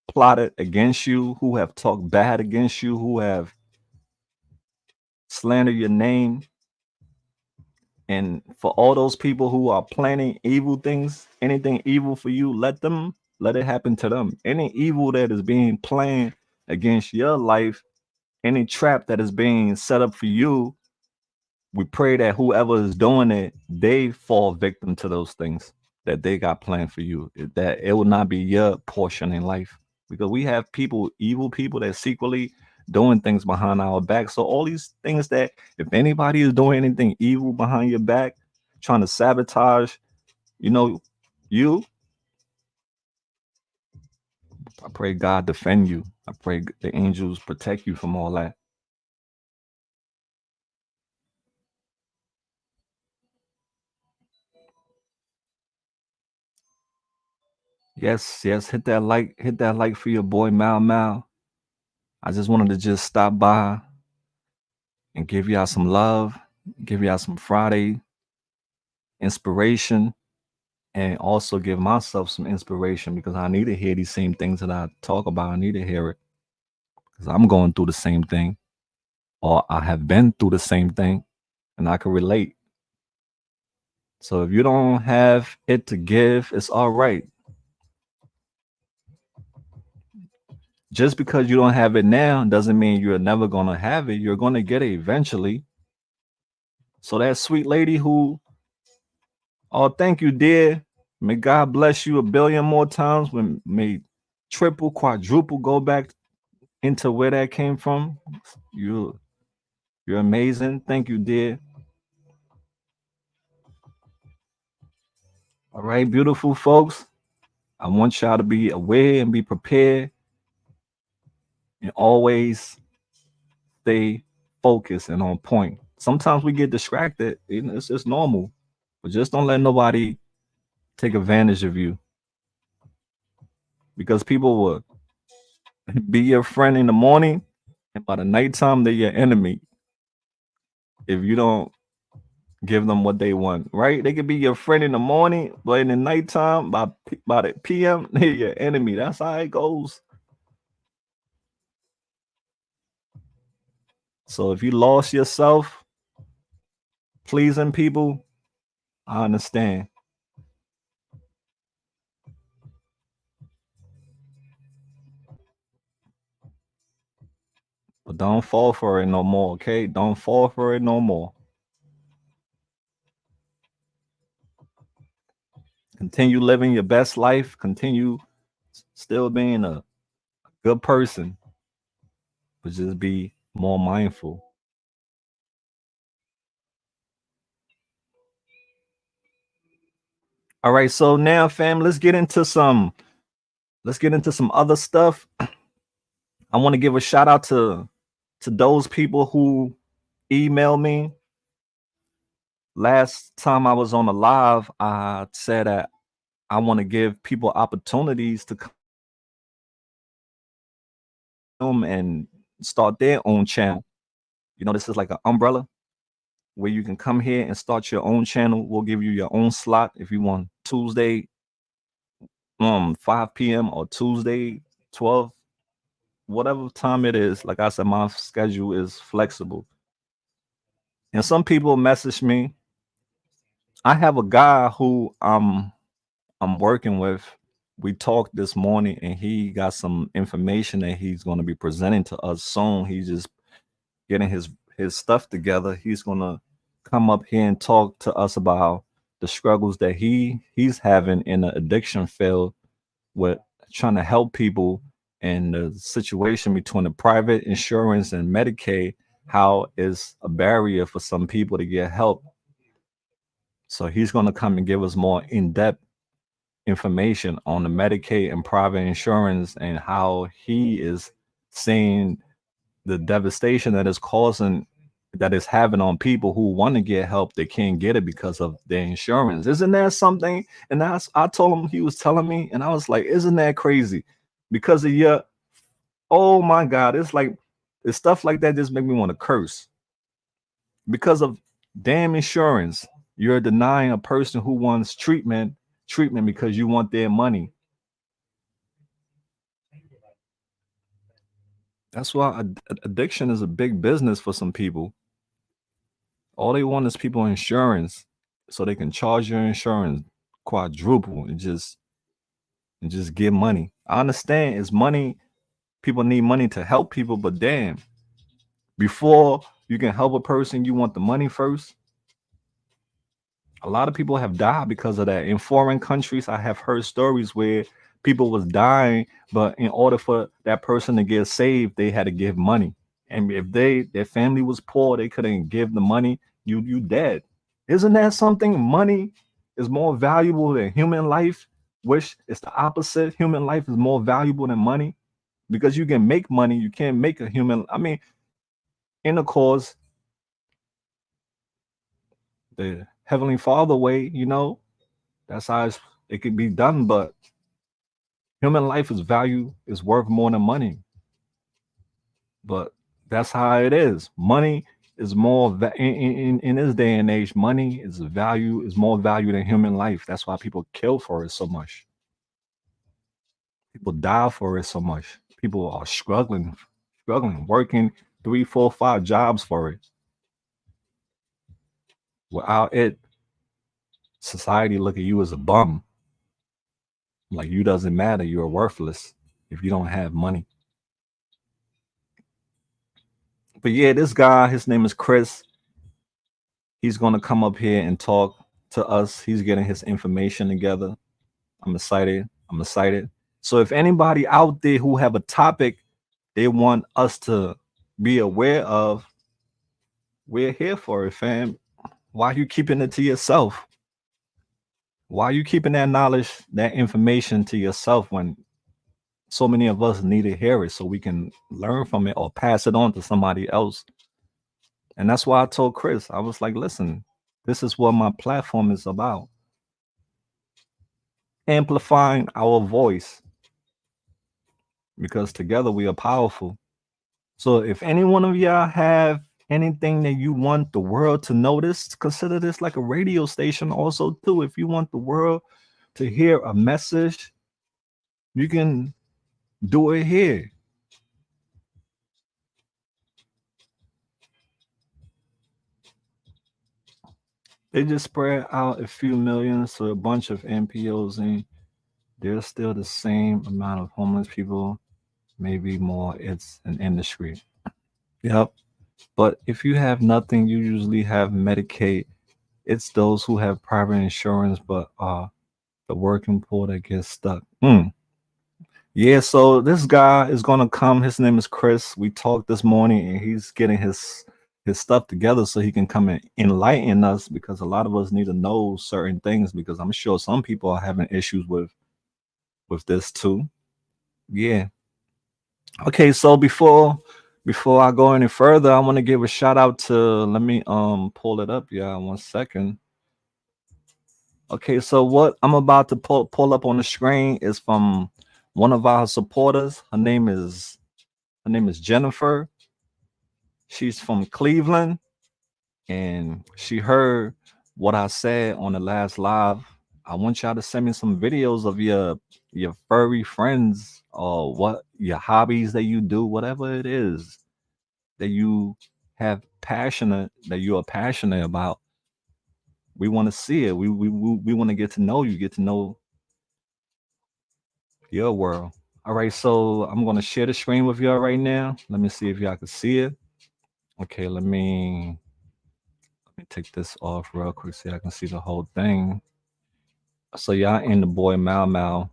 plotted against you, who have talked bad against you, who have slandered your name, and for all those people who are planning evil things, anything evil for you, let it happen to them. Any evil that is being planned against your life, any trap that is being set up for you, we pray that whoever is doing it, they fall victim to those things that they got planned for you. That it will not be your portion in life, because we have people, evil people, that secretly doing things behind our back. So all these things, that if anybody is doing anything evil behind your back, trying to sabotage, you know, you, I pray God defend you. I pray the angels protect you from all that. Yes, yes, hit that like for your boy Mal Mal. I just wanted to just stop by and give y'all some love, give y'all some Friday inspiration, and also give myself some inspiration because I need to hear these same things that I talk about. I need to hear it because I'm going through the same thing, or I have been through the same thing, and I can relate. So if you don't have it to give, it's all right. Just because you don't have it now doesn't mean you're never gonna have it. You're gonna get it eventually. So that sweet lady who, oh, thank you, dear. May God bless you a billion more times. When may triple, quadruple go back into where that came from. You, you're amazing. Thank you, dear. All right, beautiful folks. I want y'all to be aware and be prepared and always stay focused and on point. Sometimes we get distracted. It's just normal, but just don't let nobody take advantage of you because people will be your friend in the morning, and by the nighttime they're your enemy if you don't give them what they want. Right? They could be your friend in the morning, but in the nighttime by the PM they're your enemy. That's how it goes. So if you lost yourself pleasing people, I understand. But don't fall for it no more, okay? Don't fall for it no more. Continue living your best life. Continue still being a good person, but just be more mindful. All right, so now, fam, let's get into some other stuff. I want to give a shout out to those people who emailed me. Last time I was on the live, I said that I want to give people opportunities to come and start their own channel. You know, this is like an umbrella where you can come here and start your own channel. We'll give you your own slot if you want Tuesday 5 p.m. or Tuesday 12, whatever time it is. Like I said, my schedule is flexible. And some people message me. I have a guy who I'm working with. We talked this morning and he got some information that he's going to be presenting to us soon. He's just getting his stuff together. He's going to come up here and talk to us about the struggles that he's having in the addiction field with trying to help people and the situation between the private insurance and Medicaid, how is a barrier for some people to get help. So he's going to come and give us more in-depth information on the Medicaid and private insurance and how he is seeing the devastation that is causing that is having on people who want to get help they can't get it because of their insurance. Isn't that something? And I told him, he was telling me, and I was like, isn't that crazy? Because of your, oh my God, it's like it's stuff like that just make me want to curse because of damn insurance. You're denying a person who wants treatment because you want their money. That's why addiction is a big business for some people. All they want is people insurance so they can charge your insurance quadruple and just give money. I understand it's money. People need money to help people, but damn, before you can help a person, you want the money first. A lot of people have died because of that. In foreign countries, I have heard stories where people was dying, but in order for that person to get saved, they had to give money. And if their family was poor, they couldn't give the money, you dead. Isn't that something? Money is more valuable than human life, which is the opposite. Human life is more valuable than money because you can make money, you can't make a human. I mean, in the cause, the Heavenly Father way, that's how it could be done. But Human life is worth more than money. But that's how it is. Money is more in this day and age. Money is more value than human life. That's why people kill for it so much. People die for it so much. People are struggling, working 3, 4, 5 jobs for it. Without it, society look at you as a bum. Like you doesn't matter. You're worthless if you don't have money. But yeah, this guy, his name is Chris. He's gonna come up here and talk to us. He's getting his information together. I'm excited. I'm excited. So if anybody out there who have a topic they want us to be aware of, we're here for it, fam. Why are you keeping it to yourself? Why are you keeping that knowledge, that information to yourself when so many of us need to hear it so we can learn from it or pass it on to somebody else? And that's why I told Chris, I was like, listen, this is what my platform is about. Amplifying our voice because together we are powerful. So if any one of y'all have anything that you want the world to notice, consider this like a radio station also too. If you want the world to hear a message, you can do it here. They just spread out a few millions to a bunch of NPOs and there's still the same amount of homeless people, maybe more. It's an industry. Yep. But if you have nothing, you usually have Medicaid. It's those who have private insurance, but the working poor that gets stuck. Yeah, so this guy is gonna come. His name is Chris. We talked this morning, and he's getting his stuff together so he can come and enlighten us because a lot of us need to know certain things because I'm sure some people are having issues with this too. Yeah. Okay, so before I go any further, I want to give a shout out to let me pull it up. Yeah, 1 second. Okay, so what I'm about to pull up on the screen is from one of our supporters. Her name is Jennifer. She's from Cleveland, and she heard what I said on the last live. I want y'all to send me some videos of your furry friends or what your hobbies that you do, whatever it is that you are passionate about. We want to see it. We want to get to know you, get to know your world. All right, so I'm gonna share the screen with y'all right now. Let me see if y'all can see it. Okay, let me take this off real quick so I can see the whole thing. So y'all in the boy Mal Mal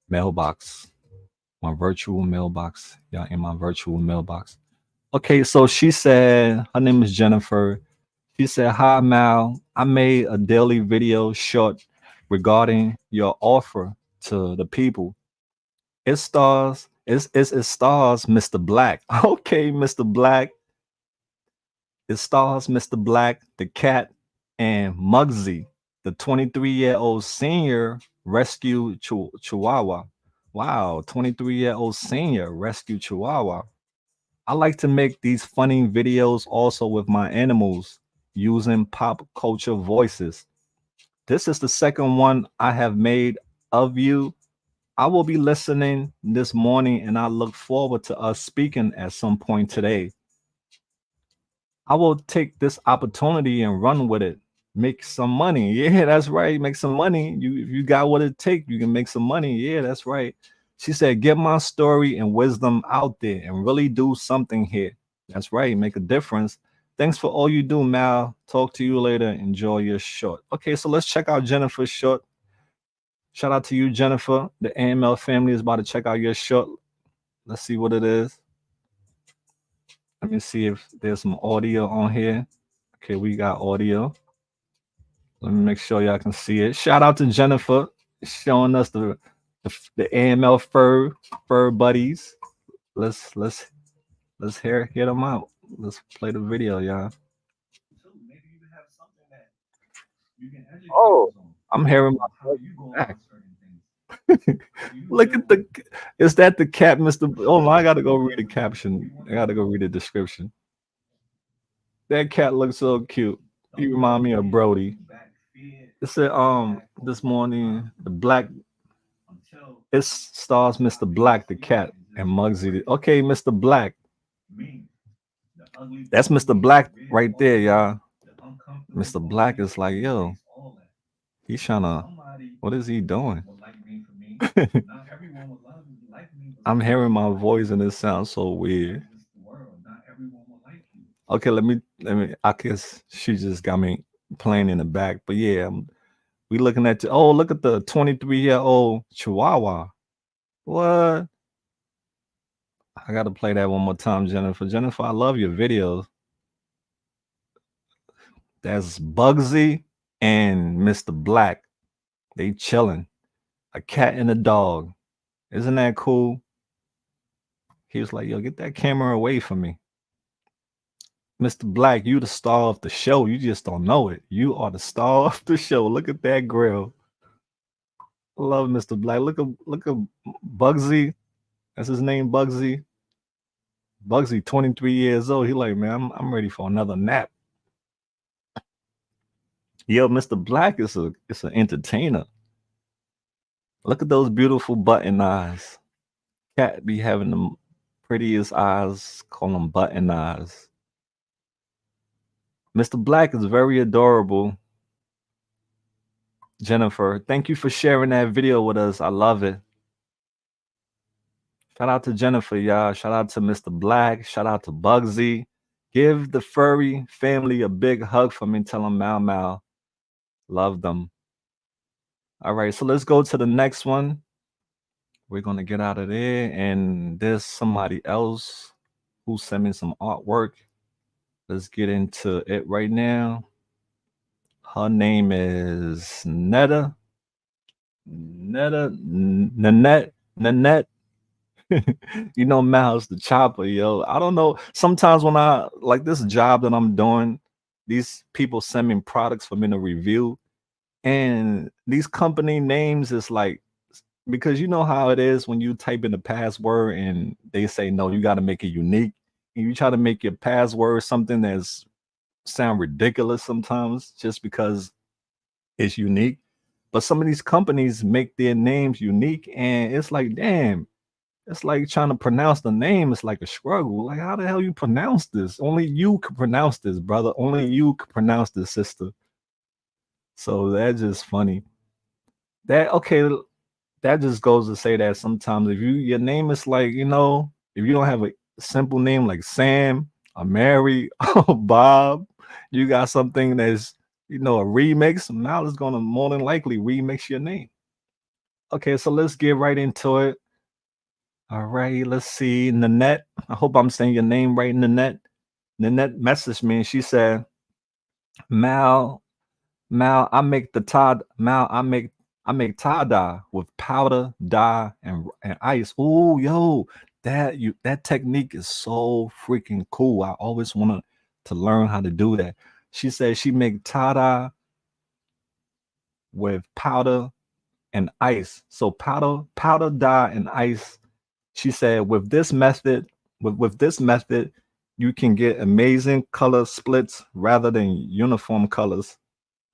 mailbox, my virtual mailbox. Y'all in my virtual mailbox. Okay, so she said her name is Jennifer. She said, "Hi Mal, I made a daily video short regarding your offer to the people. It stars Mr. Black. Okay, Mr. Black. It stars Mr. Black, the cat, and Muggsy, the 23-year-old senior rescue chihuahua. Wow, 23-year-old senior rescue chihuahua. I like to make these funny videos also with my animals using pop culture voices. This is the second one I have made of you. I will be listening this morning and I look forward to us speaking at some point today. I will take this opportunity and run with it. Make some money. Yeah, that's right. Make some money. If you got what it takes, you can make some money. Yeah, that's right. She said, get my story and wisdom out there and really do something here. That's right. Make a difference. Thanks for all you do, Mal. Talk to you later. Enjoy your short. Okay, so let's check out Jennifer's short. Shout out to you, Jennifer. The AML family is about to check out your short. Let's see what it is. Let me see if there's some audio on here. Okay, we got audio. Let me make sure y'all can see it. Shout out to Jennifer showing us the AML fur buddies. Let's hear them out. Let's play the video, y'all. Oh, I'm hearing my voice back. Look at the. Is that the cat, Mr. Oh my! I gotta go read the caption. I gotta go read the description. That cat looks so cute. You remind me of Brody. It said, this morning the black. It stars Mr. Black, the cat, and Muggsy. Okay, Mr. Black. That's Mr. Black right there, y'all. Mr. Black is like, yo, he's trying to. What is he doing? I'm hearing my voice and it sounds so weird. Okay, let me. I guess she just got me playing in the back, but yeah, we looking at. Oh, look at the 23-year-old Chihuahua. What? I gotta play that one more time, Jennifer. Jennifer, I love your videos. That's Bugsy and Mr. Black. They chilling. A cat and a dog. Isn't that cool? He was like, yo, get that camera away from me. Mr. Black, you the star of the show. You just don't know it. You are the star of the show. Look at that grill. Love Mr. Black. Look at Bugsy. That's his name, Bugsy. Bugsy, 23 years old. He like, man, I'm ready for another nap. Yo, Mr. Black is an entertainer. Look at those beautiful button eyes. Cat be having the prettiest eyes. Call them button eyes. Mr. Black is very adorable. Jennifer, thank you for sharing that video with us. I love it. Shout out to Jennifer, y'all. Shout out to Mr. Black. Shout out to Bugsy. Give the furry family a big hug for me. Tell them Mau Mau. Love them. All right, so let's go to the next one. We're going to get out of there. And there's somebody else who sent me some artwork. Let's get into it right now. Her name is Nanette. You know, Mouse the Chopper, yo. I don't know. Sometimes when I like this job that I'm doing, these people send me products for me to review. And these company names is like, because you know how it is when you type in the password and they say, no, you got to make it unique. And you try to make your password something that's sound ridiculous sometimes just because it's unique. But some of these companies make their names unique. And it's like, damn, it's like trying to pronounce the name. It's like a struggle. Like, how the hell you pronounce this? Only you can pronounce this, brother. Only you can pronounce this, sister. So that's just funny. That okay, that just goes to say that sometimes if your name is like, you know, if you don't have a simple name like Sam or Mary or Bob, you got something that's, you know, a remix. Now it's gonna more than likely remix your name. Okay, so let's get right into it. All right, let's see. Nanette. I hope I'm saying your name right, Nanette. Nanette messaged me and she said, Mal, I make the Todd. I make tie dye with powder, dye, and ice. Ooh, yo, that technique is so freaking cool. I always wanted to learn how to do that. She said she make tie dye with powder and ice. So powder, dye, and ice. She said with this method, with this method, you can get amazing color splits rather than uniform colors.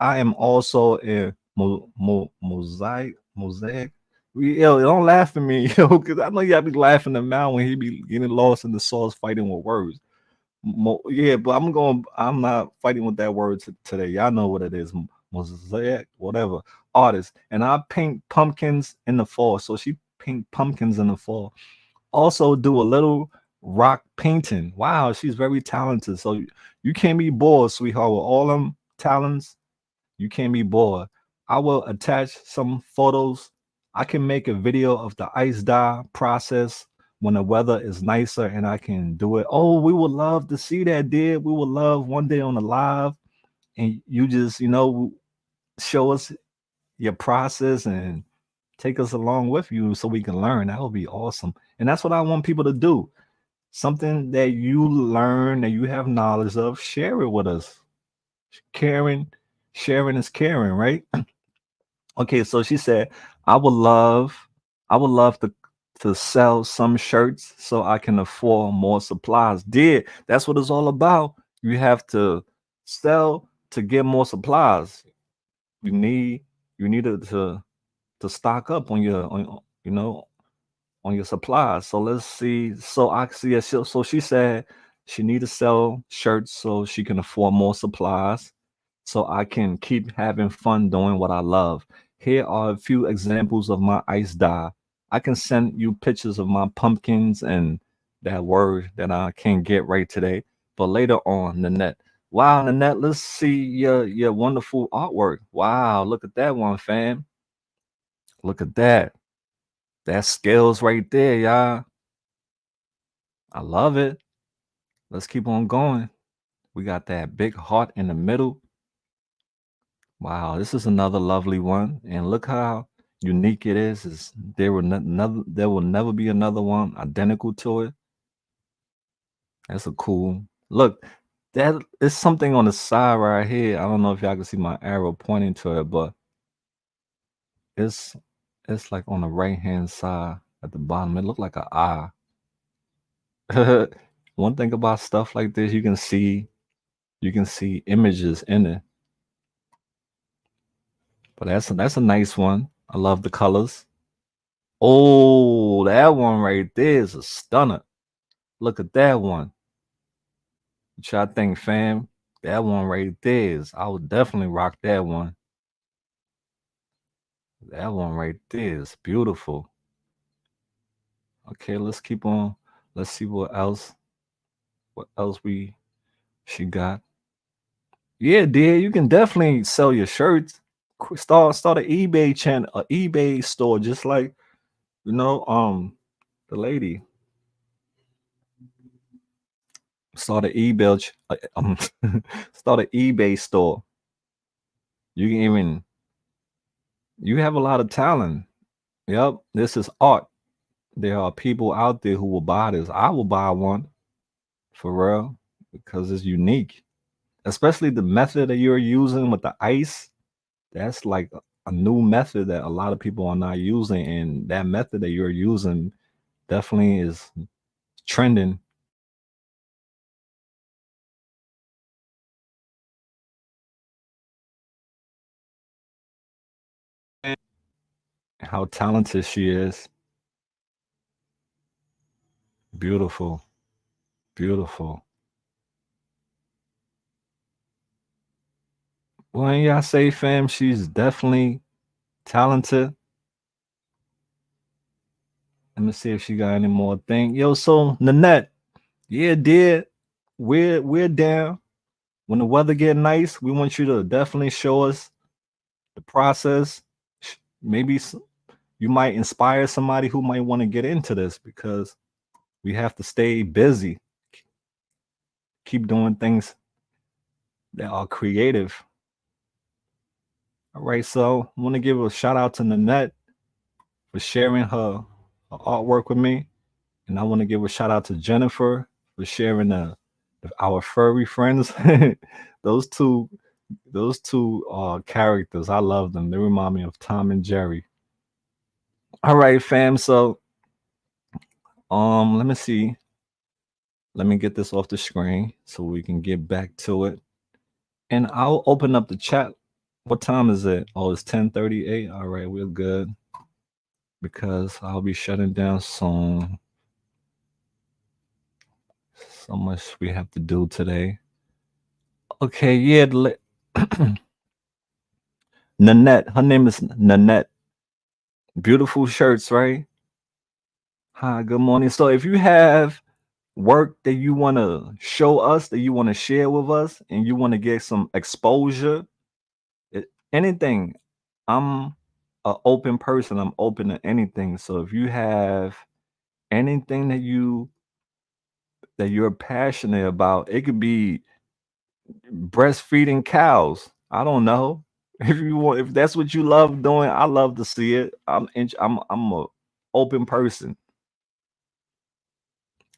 I am also a mosaic. Yo, don't laugh at me, yo, because I know y'all be laughing at Mal when he be getting lost in the sauce fighting with words. Yeah, but I'm not fighting with that word today. Y'all know what it is. Mosaic, whatever. Artist. And I paint pumpkins in the fall. So she paint pumpkins in the fall. Also do a little rock painting. Wow, she's very talented. So you can't be bored, sweetheart, with all them talents. You can't be bored. I will attach some photos. I can make a video of the ice dye process when the weather is nicer and I can do it. Oh, we would love to see that, dear. We would love one day on the live and you just, you know, show us your process and take us along with you so we can learn. That would be awesome. And that's what I want people to do. Something that you learn, that you have knowledge of, share it with us. Sharing is caring, right? Okay, so she said, I would love, I would love to sell some shirts so I can afford more supplies. Did that's what it's all about. You have to sell to get more supplies. You need you needed to stock up on your on you know on your supplies. So let's see. So I see it. So she said she need to sell shirts so she can afford more supplies, so I can keep having fun doing what I love. Here are a few examples of my ice dye. I can send you pictures of my pumpkins and that word that I can't get right today, but later on, Nanette. Wow, Nanette, let's see your wonderful artwork. Wow, look at that one, fam. Look at that. That's skills right there, y'all. I love it. Let's keep on going. We got that big heart in the middle. Wow, this is another lovely one. And look how unique it is. There will never be another one identical to it. That's a cool look. That is something on the side right here. I don't know if y'all can see my arrow pointing to it, but it's it's like on the right hand side at the bottom. It looked like an eye. One thing about stuff like this, you can see images in it. But that's a nice one. I love the colors. Oh, that one right there is a stunner. Look at that one. What y'all think, fam? That one right there is. I would definitely rock that one. That one right there is beautiful. Okay, let's keep on. Let's see what else. What else she got? Yeah, dear, you can definitely sell your shirts. Start an eBay channel, a eBay store, just like the lady. Start an eBay, start an eBay store. You can even you have a lot of talent. Yep, this is art. There are people out there who will buy this. I will buy one for real because it's unique. Especially the method that you're using with the ice. That's like a new method that a lot of people are not using, and that method that you're using definitely is trending. How talented she is. Beautiful. Beautiful. When y'all say, fam, she's definitely talented. Let me see if she got any more thing. Yo, so Nanette, yeah, dear, we're down. When the weather get nice, we want you to definitely show us the process. Maybe you might inspire somebody who might want to get into this because we have to stay busy, keep doing things that are creative. All right, so I want to give a shout out to Nanette for sharing her artwork with me. And I want to give a shout out to Jennifer for sharing our furry friends. those two, those two characters, I love them. They remind me of Tom and Jerry. All right, fam. So, let me see. Let me get this off the screen so we can get back to it. And I'll open up the chat. What time is it? Oh, it's 10:38. All right, we're good because I'll be shutting down soon. So much we have to do today. Okay, yeah. Nanette. Her name is Nanette. Beautiful shirts, right? Hi, good morning. So if you have work that you want to show us, that you want to share with us, and you want to get some exposure, anything, I'm an open person. I'm open to anything. So if you have anything that you're passionate about, it could be breastfeeding cows. I don't know. If you want, if that's what you love doing, I love to see it. I'm a open person.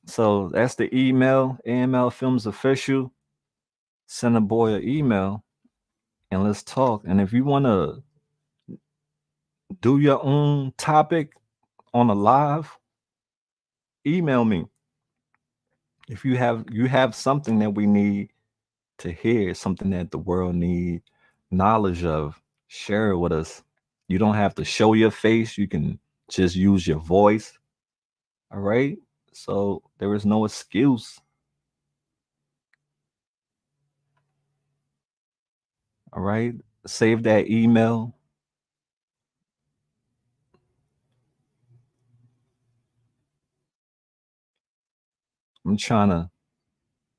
So that's the email, AML Films Official. Send a boy an email and let's talk. And if you want to do your own topic on a live, email me. If you have something that we need to hear, something that the world need knowledge of, share it with us. You don't have to show your face. You can just use your voice. All right. So there is no excuse. All right. Save that email. I'm trying to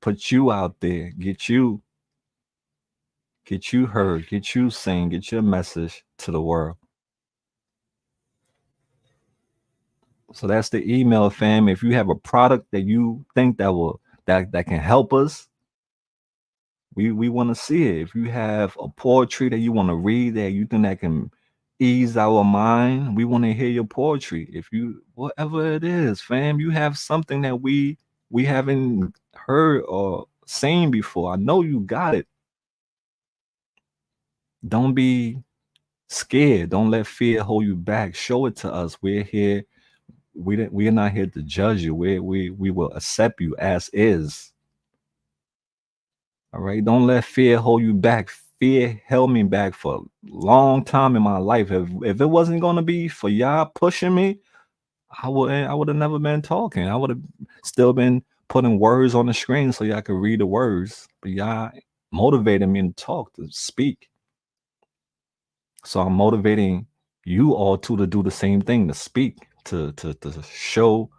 put you out there, get you heard, get you seen, get your message to the world. So that's the email, fam. If you have a product that you think that can help us, we want to see it. If you have a poetry that you want to read that you think that can ease our mind, we want to hear your poetry. If you whatever it is, fam, you have something that we haven't heard or seen before. I know you got it. Don't be scared. Don't let fear hold you back. Show it to us. We're here. We are not here to judge you. We will accept you as is. All right. Don't let fear hold you back. Fear held me back for a long time in my life. If it wasn't gonna be for y'all pushing me, I would have never been talking. I would have still been putting words on the screen so y'all could read the words. But y'all motivated me to talk, to speak. So I'm motivating you all to do the same thing, to speak, to show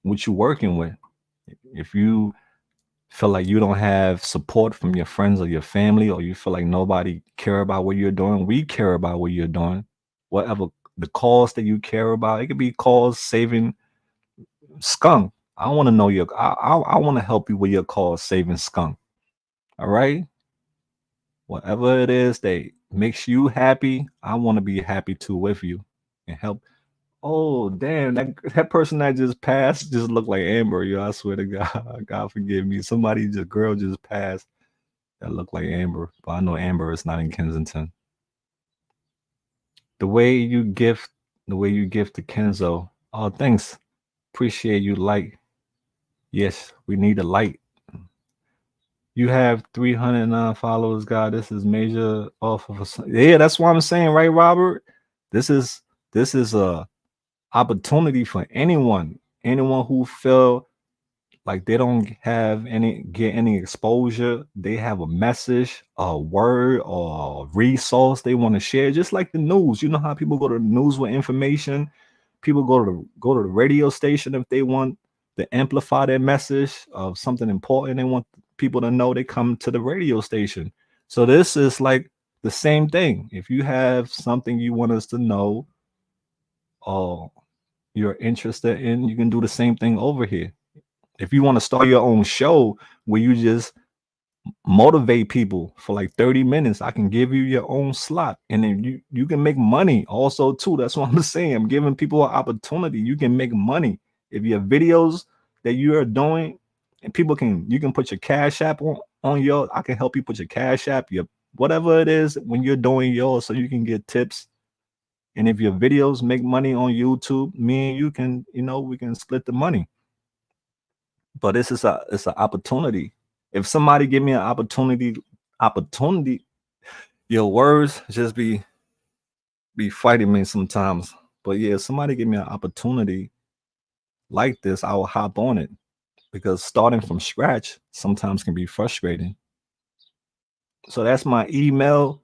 what you're working with. If you feel like you don't have support from your friends or your family, or you feel like nobody care about what you're doing, we care about what you're doing. Whatever the cause that you care about, it could be cause saving skunk. I want to know your. I want to help you with your cause saving skunk. All right. Whatever it is that makes you happy, I want to be happy too with you and help. Oh damn, that person that just passed just looked like Amber. Yo, I swear to God, God forgive me. Somebody just girl just passed that looked like Amber, but I know Amber is not in Kensington. The way you gift, the way you gift to Kenzo. Oh, thanks. Appreciate you. Like, yes, we need a light. You have 309 followers, God. This is major off of a. Yeah, that's what I'm saying, right, Robert? This is this is a opportunity for anyone who feel like they don't have any get any exposure. They have a message, a word, or a resource they want to share, just like the news. You know how people go to the news with information. People go to the radio station if they want to amplify their message of something important they want people to know. They come to the radio station. So this is like the same thing. If you have something you want us to know, or you're interested in, you can do the same thing over here. If you want to start your own show where you just motivate people for like 30 minutes, I can give you your own slot. And then you can make money also too. That's what I'm saying. I'm giving people an opportunity. You can make money. If your videos that you are doing and people can you can put your cash app on your I can help you put your cash app, your whatever it is when you're doing yours so you can get tips. And if your videos make money on YouTube, me and you can, we can split the money. But this is a it's an opportunity. If somebody give me an opportunity, your words just be fighting me sometimes. But yeah, if somebody give me an opportunity like this, I will hop on it because starting from scratch sometimes can be frustrating. So that's my email.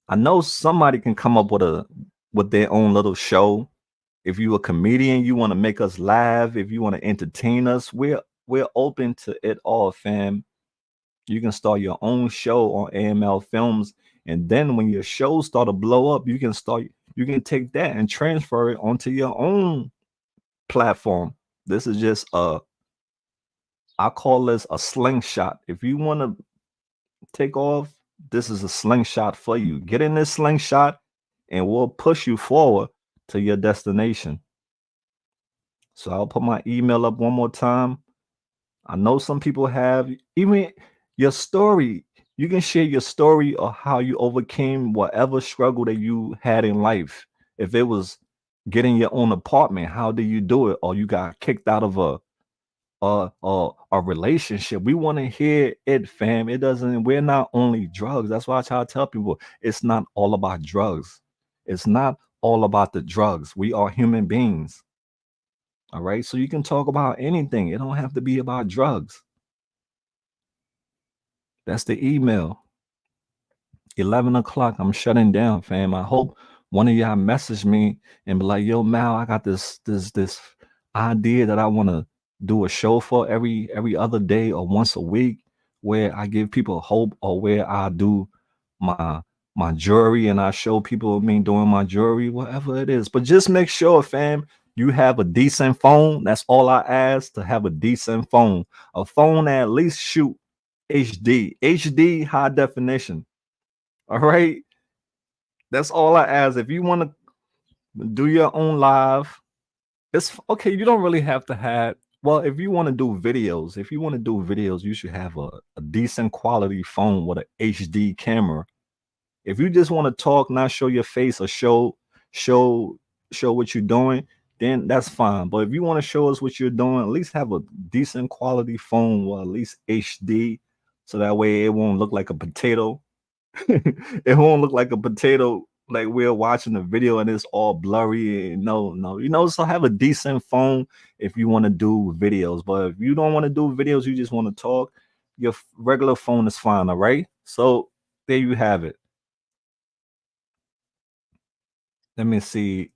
I know somebody can come up with their own little show. If you a comedian, you want to make us laugh, if you want to entertain us, we're open to it all, fam. You can start your own show on AML Films, and then when your shows start to blow up, you can take that and transfer it onto your own platform. This is just I call this a slingshot. If you want to take off, this is a slingshot for you. Get in this slingshot and we'll push you forward to your destination. So I'll put my email up one more time. I know some people have even your story. You can share your story or how you overcame whatever struggle that you had in life. If it was getting your own apartment, how did you do it? Or you got kicked out of a relationship. We want to hear it, fam. It doesn't, we're not only drugs. That's why I try to tell people it's not all about drugs. It's not all about the drugs. We are human beings. All right. So you can talk about anything. It don't have to be about drugs. That's the email. 11 o'clock. I'm shutting down, fam. I hope one of y'all message me and be like, yo, Mal, I got this idea that I want to do a show for every other day or once a week where I give people hope, or where I do my my jewelry and I show people me doing my jewelry, whatever it is. But just make sure, fam, you have a decent phone. That's all I ask, to have a decent phone. A phone that at least shoot HD, high definition. All right. That's all I ask. If you want to do your own live, it's okay. You don't really have to have, well, if you want to do videos, you should have a decent quality phone with an HD camera. If you just want to talk, not show your face or show show what you're doing, then that's fine. But if you want to show us what you're doing, at least have a decent quality phone with at least HD, so that way it won't look like a potato. It won't look like a potato, like we're watching the video and it's all blurry. No, no, so have a decent phone if you want to do videos. But if you don't want to do videos, you just want to talk, your regular phone is fine. All right. So there you have it. Let me see.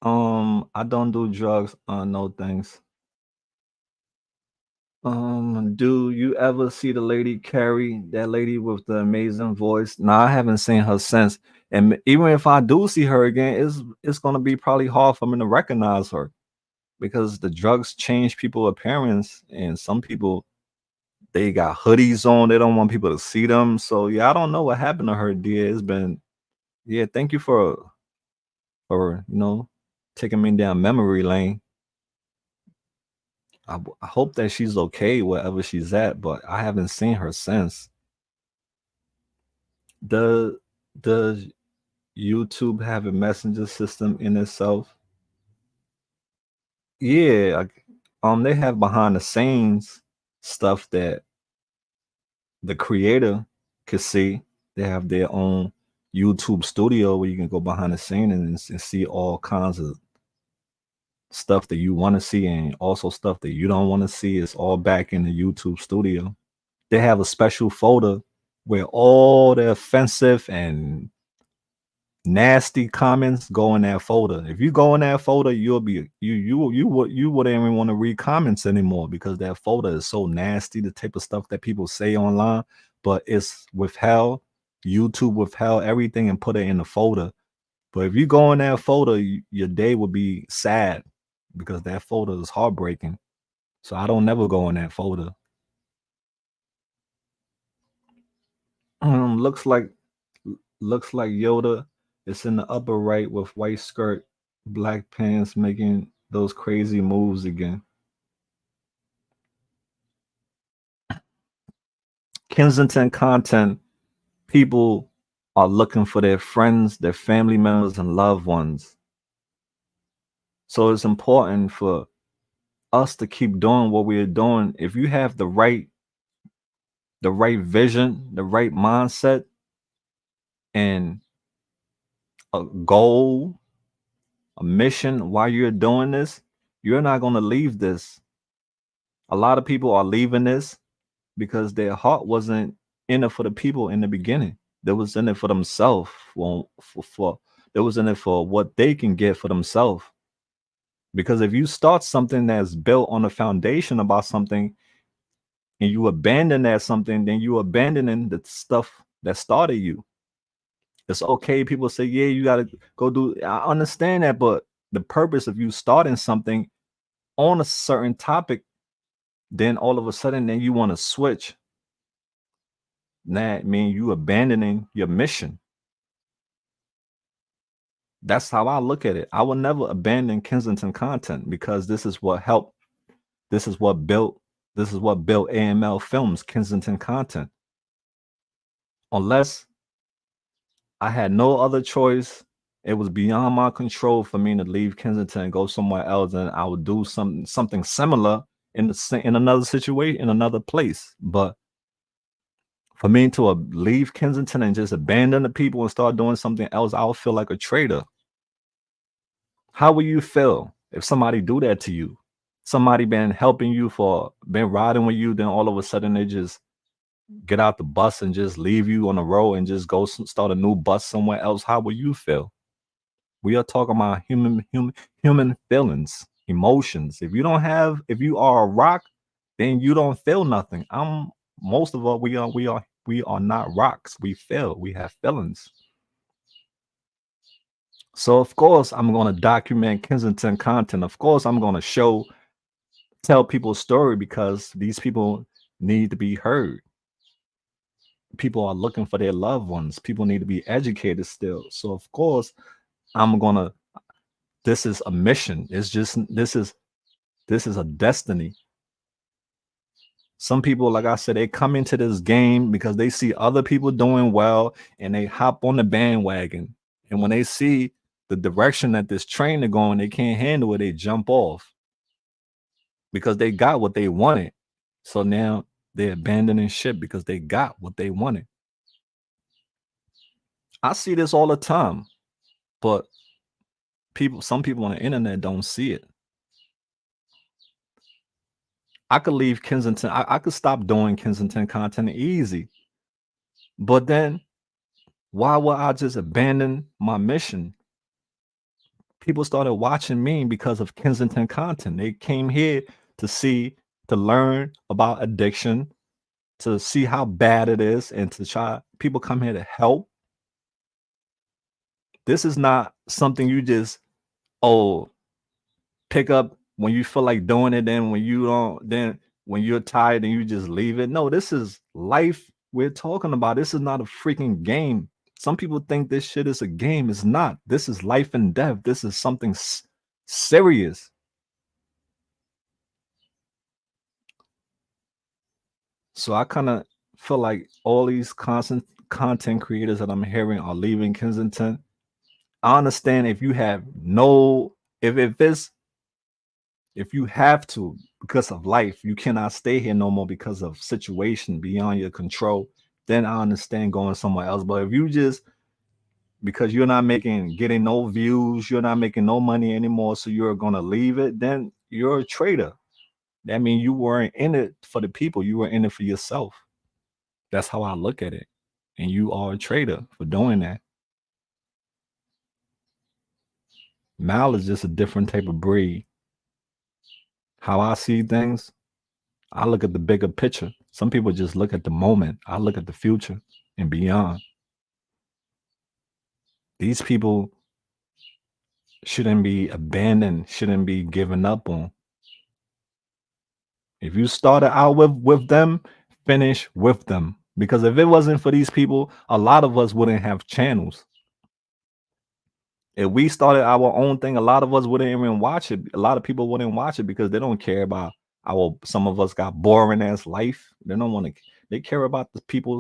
I don't do drugs. No thanks. Do you ever see the lady Carrie, that lady with the amazing voice? No, I haven't seen her since. And even if I do see her again, it's gonna be probably hard for me to recognize her, because the drugs change people's appearance, and some people, they got hoodies on, they don't want people to see them. So yeah, I don't know what happened to her, dear. It's been, yeah, thank you for taking me down memory lane. I hope that she's okay wherever she's at, but I haven't seen her since. Does does YouTube have a messenger system in itself? Yeah, they have behind the scenes stuff that the creator could see. They have their own YouTube studio where you can go behind the scene and see all kinds of stuff that you want to see, and also stuff that you don't want to see. It's all back in the YouTube studio. They have a special folder where all the offensive and nasty comments go in that folder. If you go in that folder, you'll be you wouldn't even want to read comments anymore, because that folder is so nasty, the type of stuff that people say online. But it's withheld. YouTube withheld everything and put it in the folder. But if you go in that folder, your day would be sad, because that folder is heartbreaking. So I don't never go in that folder. Looks like Yoda. It's in the upper right with white skirt, black pants, making those crazy moves again. Kensington content. People are looking for their friends, their family members, and loved ones. So it's important for us to keep doing what we're doing. If you have the right vision, the right mindset, and a goal, a mission while you're doing this, you're not going to leave this. A lot of people are leaving this because their heart wasn't in it for the people in the beginning. They was in it for themselves. Well, for they was in it for what they can get for themselves. Because if you start something that's built on a foundation about something, and you abandon that something, then you abandoning the stuff that started you. It's okay. People say, yeah, you got to go do. I understand that, but the purpose of you starting something on a certain topic, then all of a sudden, then you want to switch. That means you abandoning your mission. That's how I look at it. I will never abandon Kensington content, because this is what helped. This is what built AML Films, Kensington content. unless I had no other choice. It was beyond my control for me to leave Kensington and go somewhere else, and I would do something similar in another situation, in another place. But for me to leave Kensington and just abandon the people and start doing something else, I'll feel like a traitor. How will you feel if somebody do that to you? Somebody been helping you been riding with you, then all of a sudden they just get out the bus and just leave you on the road and just go start a new bus somewhere else. How will you feel? We are talking about human feelings, emotions. If you are a rock, then you don't feel nothing. Most of us, we are not rocks. We feel. We have feelings. So of course I'm gonna document Kensington content. Of course I'm gonna tell people's story because these people need to be heard. People are looking for their loved ones. People need to be educated still. So of course I'm gonna this is a mission. This is a destiny. Some people, like I said, they come into this game because they see other people doing well and they hop on the bandwagon. And when they see the direction that this train is going, they can't handle it, they jump off because they got what they wanted. So now they're abandoning ship because they got what they wanted. I see this all the time, but some people on the internet don't see it. I could leave Kensington. I could stop doing Kensington content easy. But then why would I just abandon my mission? People started watching me because of Kensington content. They came here to learn about addiction, to see how bad it is, and to try. People come here to help. This is not something you just pick up when you feel like doing it. Then when you don't, then when you're tired and you just leave it. No, this is life we're talking about. This is not a freaking game. Some people think this shit is a game. It's not. This is life and death. This is something serious. So I kind of feel like all these constant content creators that I'm hearing are leaving Kensington. I understand if you have no, if you have to because of life, you cannot stay here no more because of situation beyond your control, then I understand going somewhere else. But if you just because you're not getting no views, you're not making no money anymore, so you're gonna leave it, then you're a traitor. That means you weren't in it for the people, you were in it for yourself. That's how I look at it. And you are a traitor for doing that. Mal is just a different type of breed. How I see things, I look at the bigger picture. Some people just look at the moment. I look at the future and beyond. These people shouldn't be abandoned, shouldn't be given up on. If you started out with them, finish with them. Because if it wasn't for these people, a lot of us wouldn't have channels. If we started our own thing, a lot of us wouldn't even watch it. A lot of people wouldn't watch it because they don't care about some of us got boring ass life. They don't want to, they care about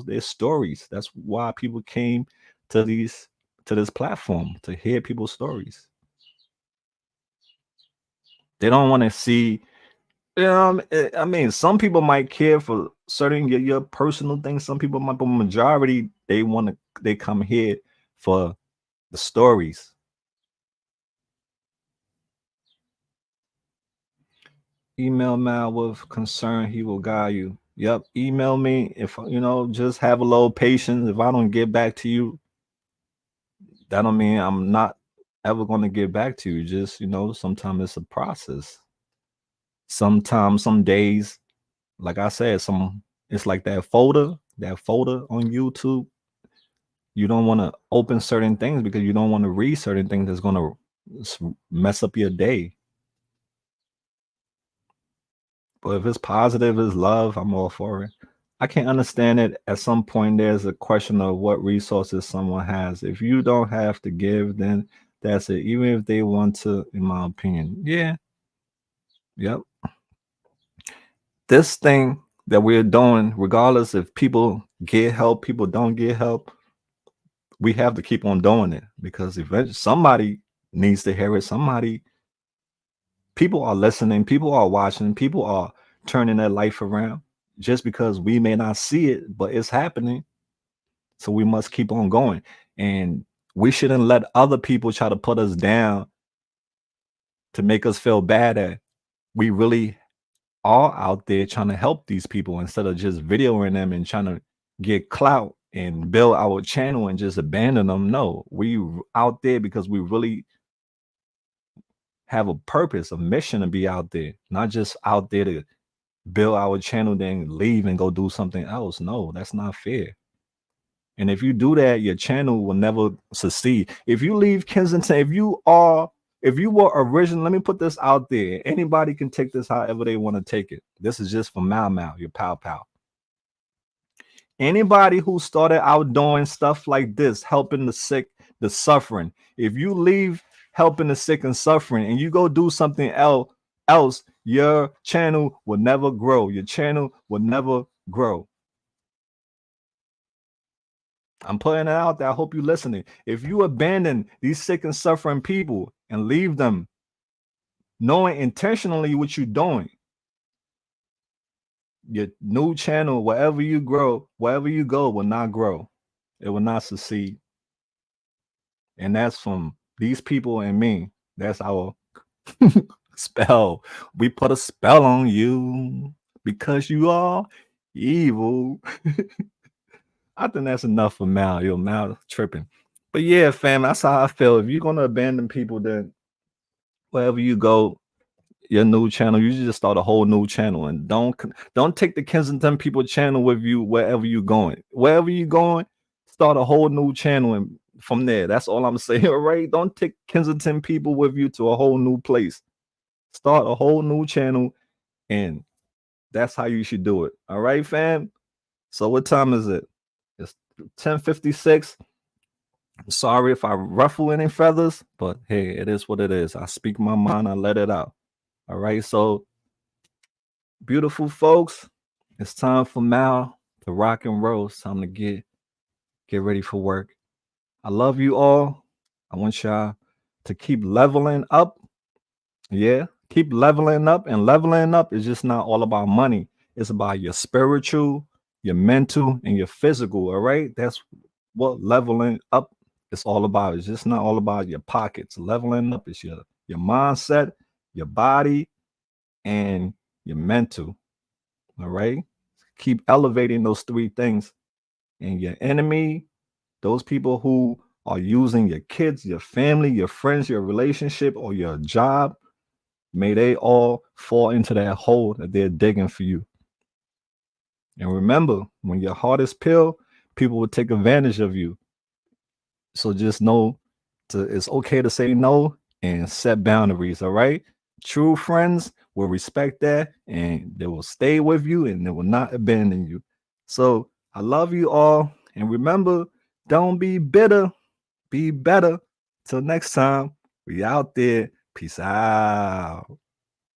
their stories. That's why people came to this platform to hear people's stories. They don't want to see, I mean, some people might care for certain your personal things. Some people might, but majority they come here for the stories. Email Mal with concern, he will guide you. Yep, email me if just have a little patience. If I don't get back to you, that don't mean I'm not ever going to get back to you. Just sometimes it's a process. Sometimes some days, like I said, it's like that folder on YouTube. You don't want to open certain things because you don't want to read certain things that's going to mess up your day. But if it's positive, it's love, I'm all for it. I can understand it. At some point, there's a question of what resources someone has. If you don't have to give, then that's it. Even if they want to, in my opinion. Yeah. Yep. This thing that we're doing, regardless if people get help, people don't get help, we have to keep on doing it because eventually somebody needs to hear it. Somebody, people are listening, people are watching, people are turning their life around just because we may not see it, but it's happening. So we must keep on going. And we shouldn't let other people try to put us down to make us feel bad that we really are out there trying to help these people instead of just videoing them and trying to get clout and build our channel and just abandon them. No, we out there because we really have a purpose, a mission to be out there, not just out there to build our channel, then leave and go do something else. No, that's not fair. And if you do that, your channel will never succeed. If you leave Kensington, if you were original, let me put this out there. Anybody can take this however they want to take it. This is just for Mau Mau, your pal pal. Anybody who started out doing stuff like this, helping the sick, the suffering, if you leave helping the sick and suffering and you go do something else, your channel will never grow. Your channel will never grow. I'm putting it out there. I hope you're listening. If you abandon these sick and suffering people and leave them knowing intentionally what you're doing, your new channel, wherever you grow, wherever you go, will not grow. It will not succeed. And that's from these people and me. That's our spell. We put a spell on you because you are evil. I think that's enough for Mal. Yo, Mal tripping. But yeah, fam, that's how I feel. If you're gonna abandon people, then wherever you go, your new channel, you should just start a whole new channel and don't take the Kensington people channel with you wherever you're going. Wherever you're going, start a whole new channel and from there. That's all I'm saying. All right. Don't take Kensington people with you to a whole new place. Start a whole new channel, and that's how you should do it. All right, fam. So what time is it? It's 10:56. I'm sorry if I ruffle any feathers, but hey, it is what it is. I speak my mind, I let it out. All right. So beautiful folks, it's time for Mal to rock and roll. It's time to get ready for work. I love you all. I want y'all to keep leveling up. Yeah, keep leveling up, and leveling up is just not all about money. It's about your spiritual, your mental, and your physical. All right, that's what leveling up is all about. It's just not all about your pockets. Leveling up is your mindset, your body, and your mental. All right. Keep elevating those three things. And your enemy, those people who are using your kids, your family, your friends, your relationship, or your job, may they all fall into that hole that they're digging for you. And remember, when your heart is pure, people will take advantage of you. So just know it's okay to say no and set boundaries. All right. True friends will respect that and they will stay with you and they will not abandon you. So I love you all. And remember, don't be bitter, be better. Till next time, we out there. Peace out.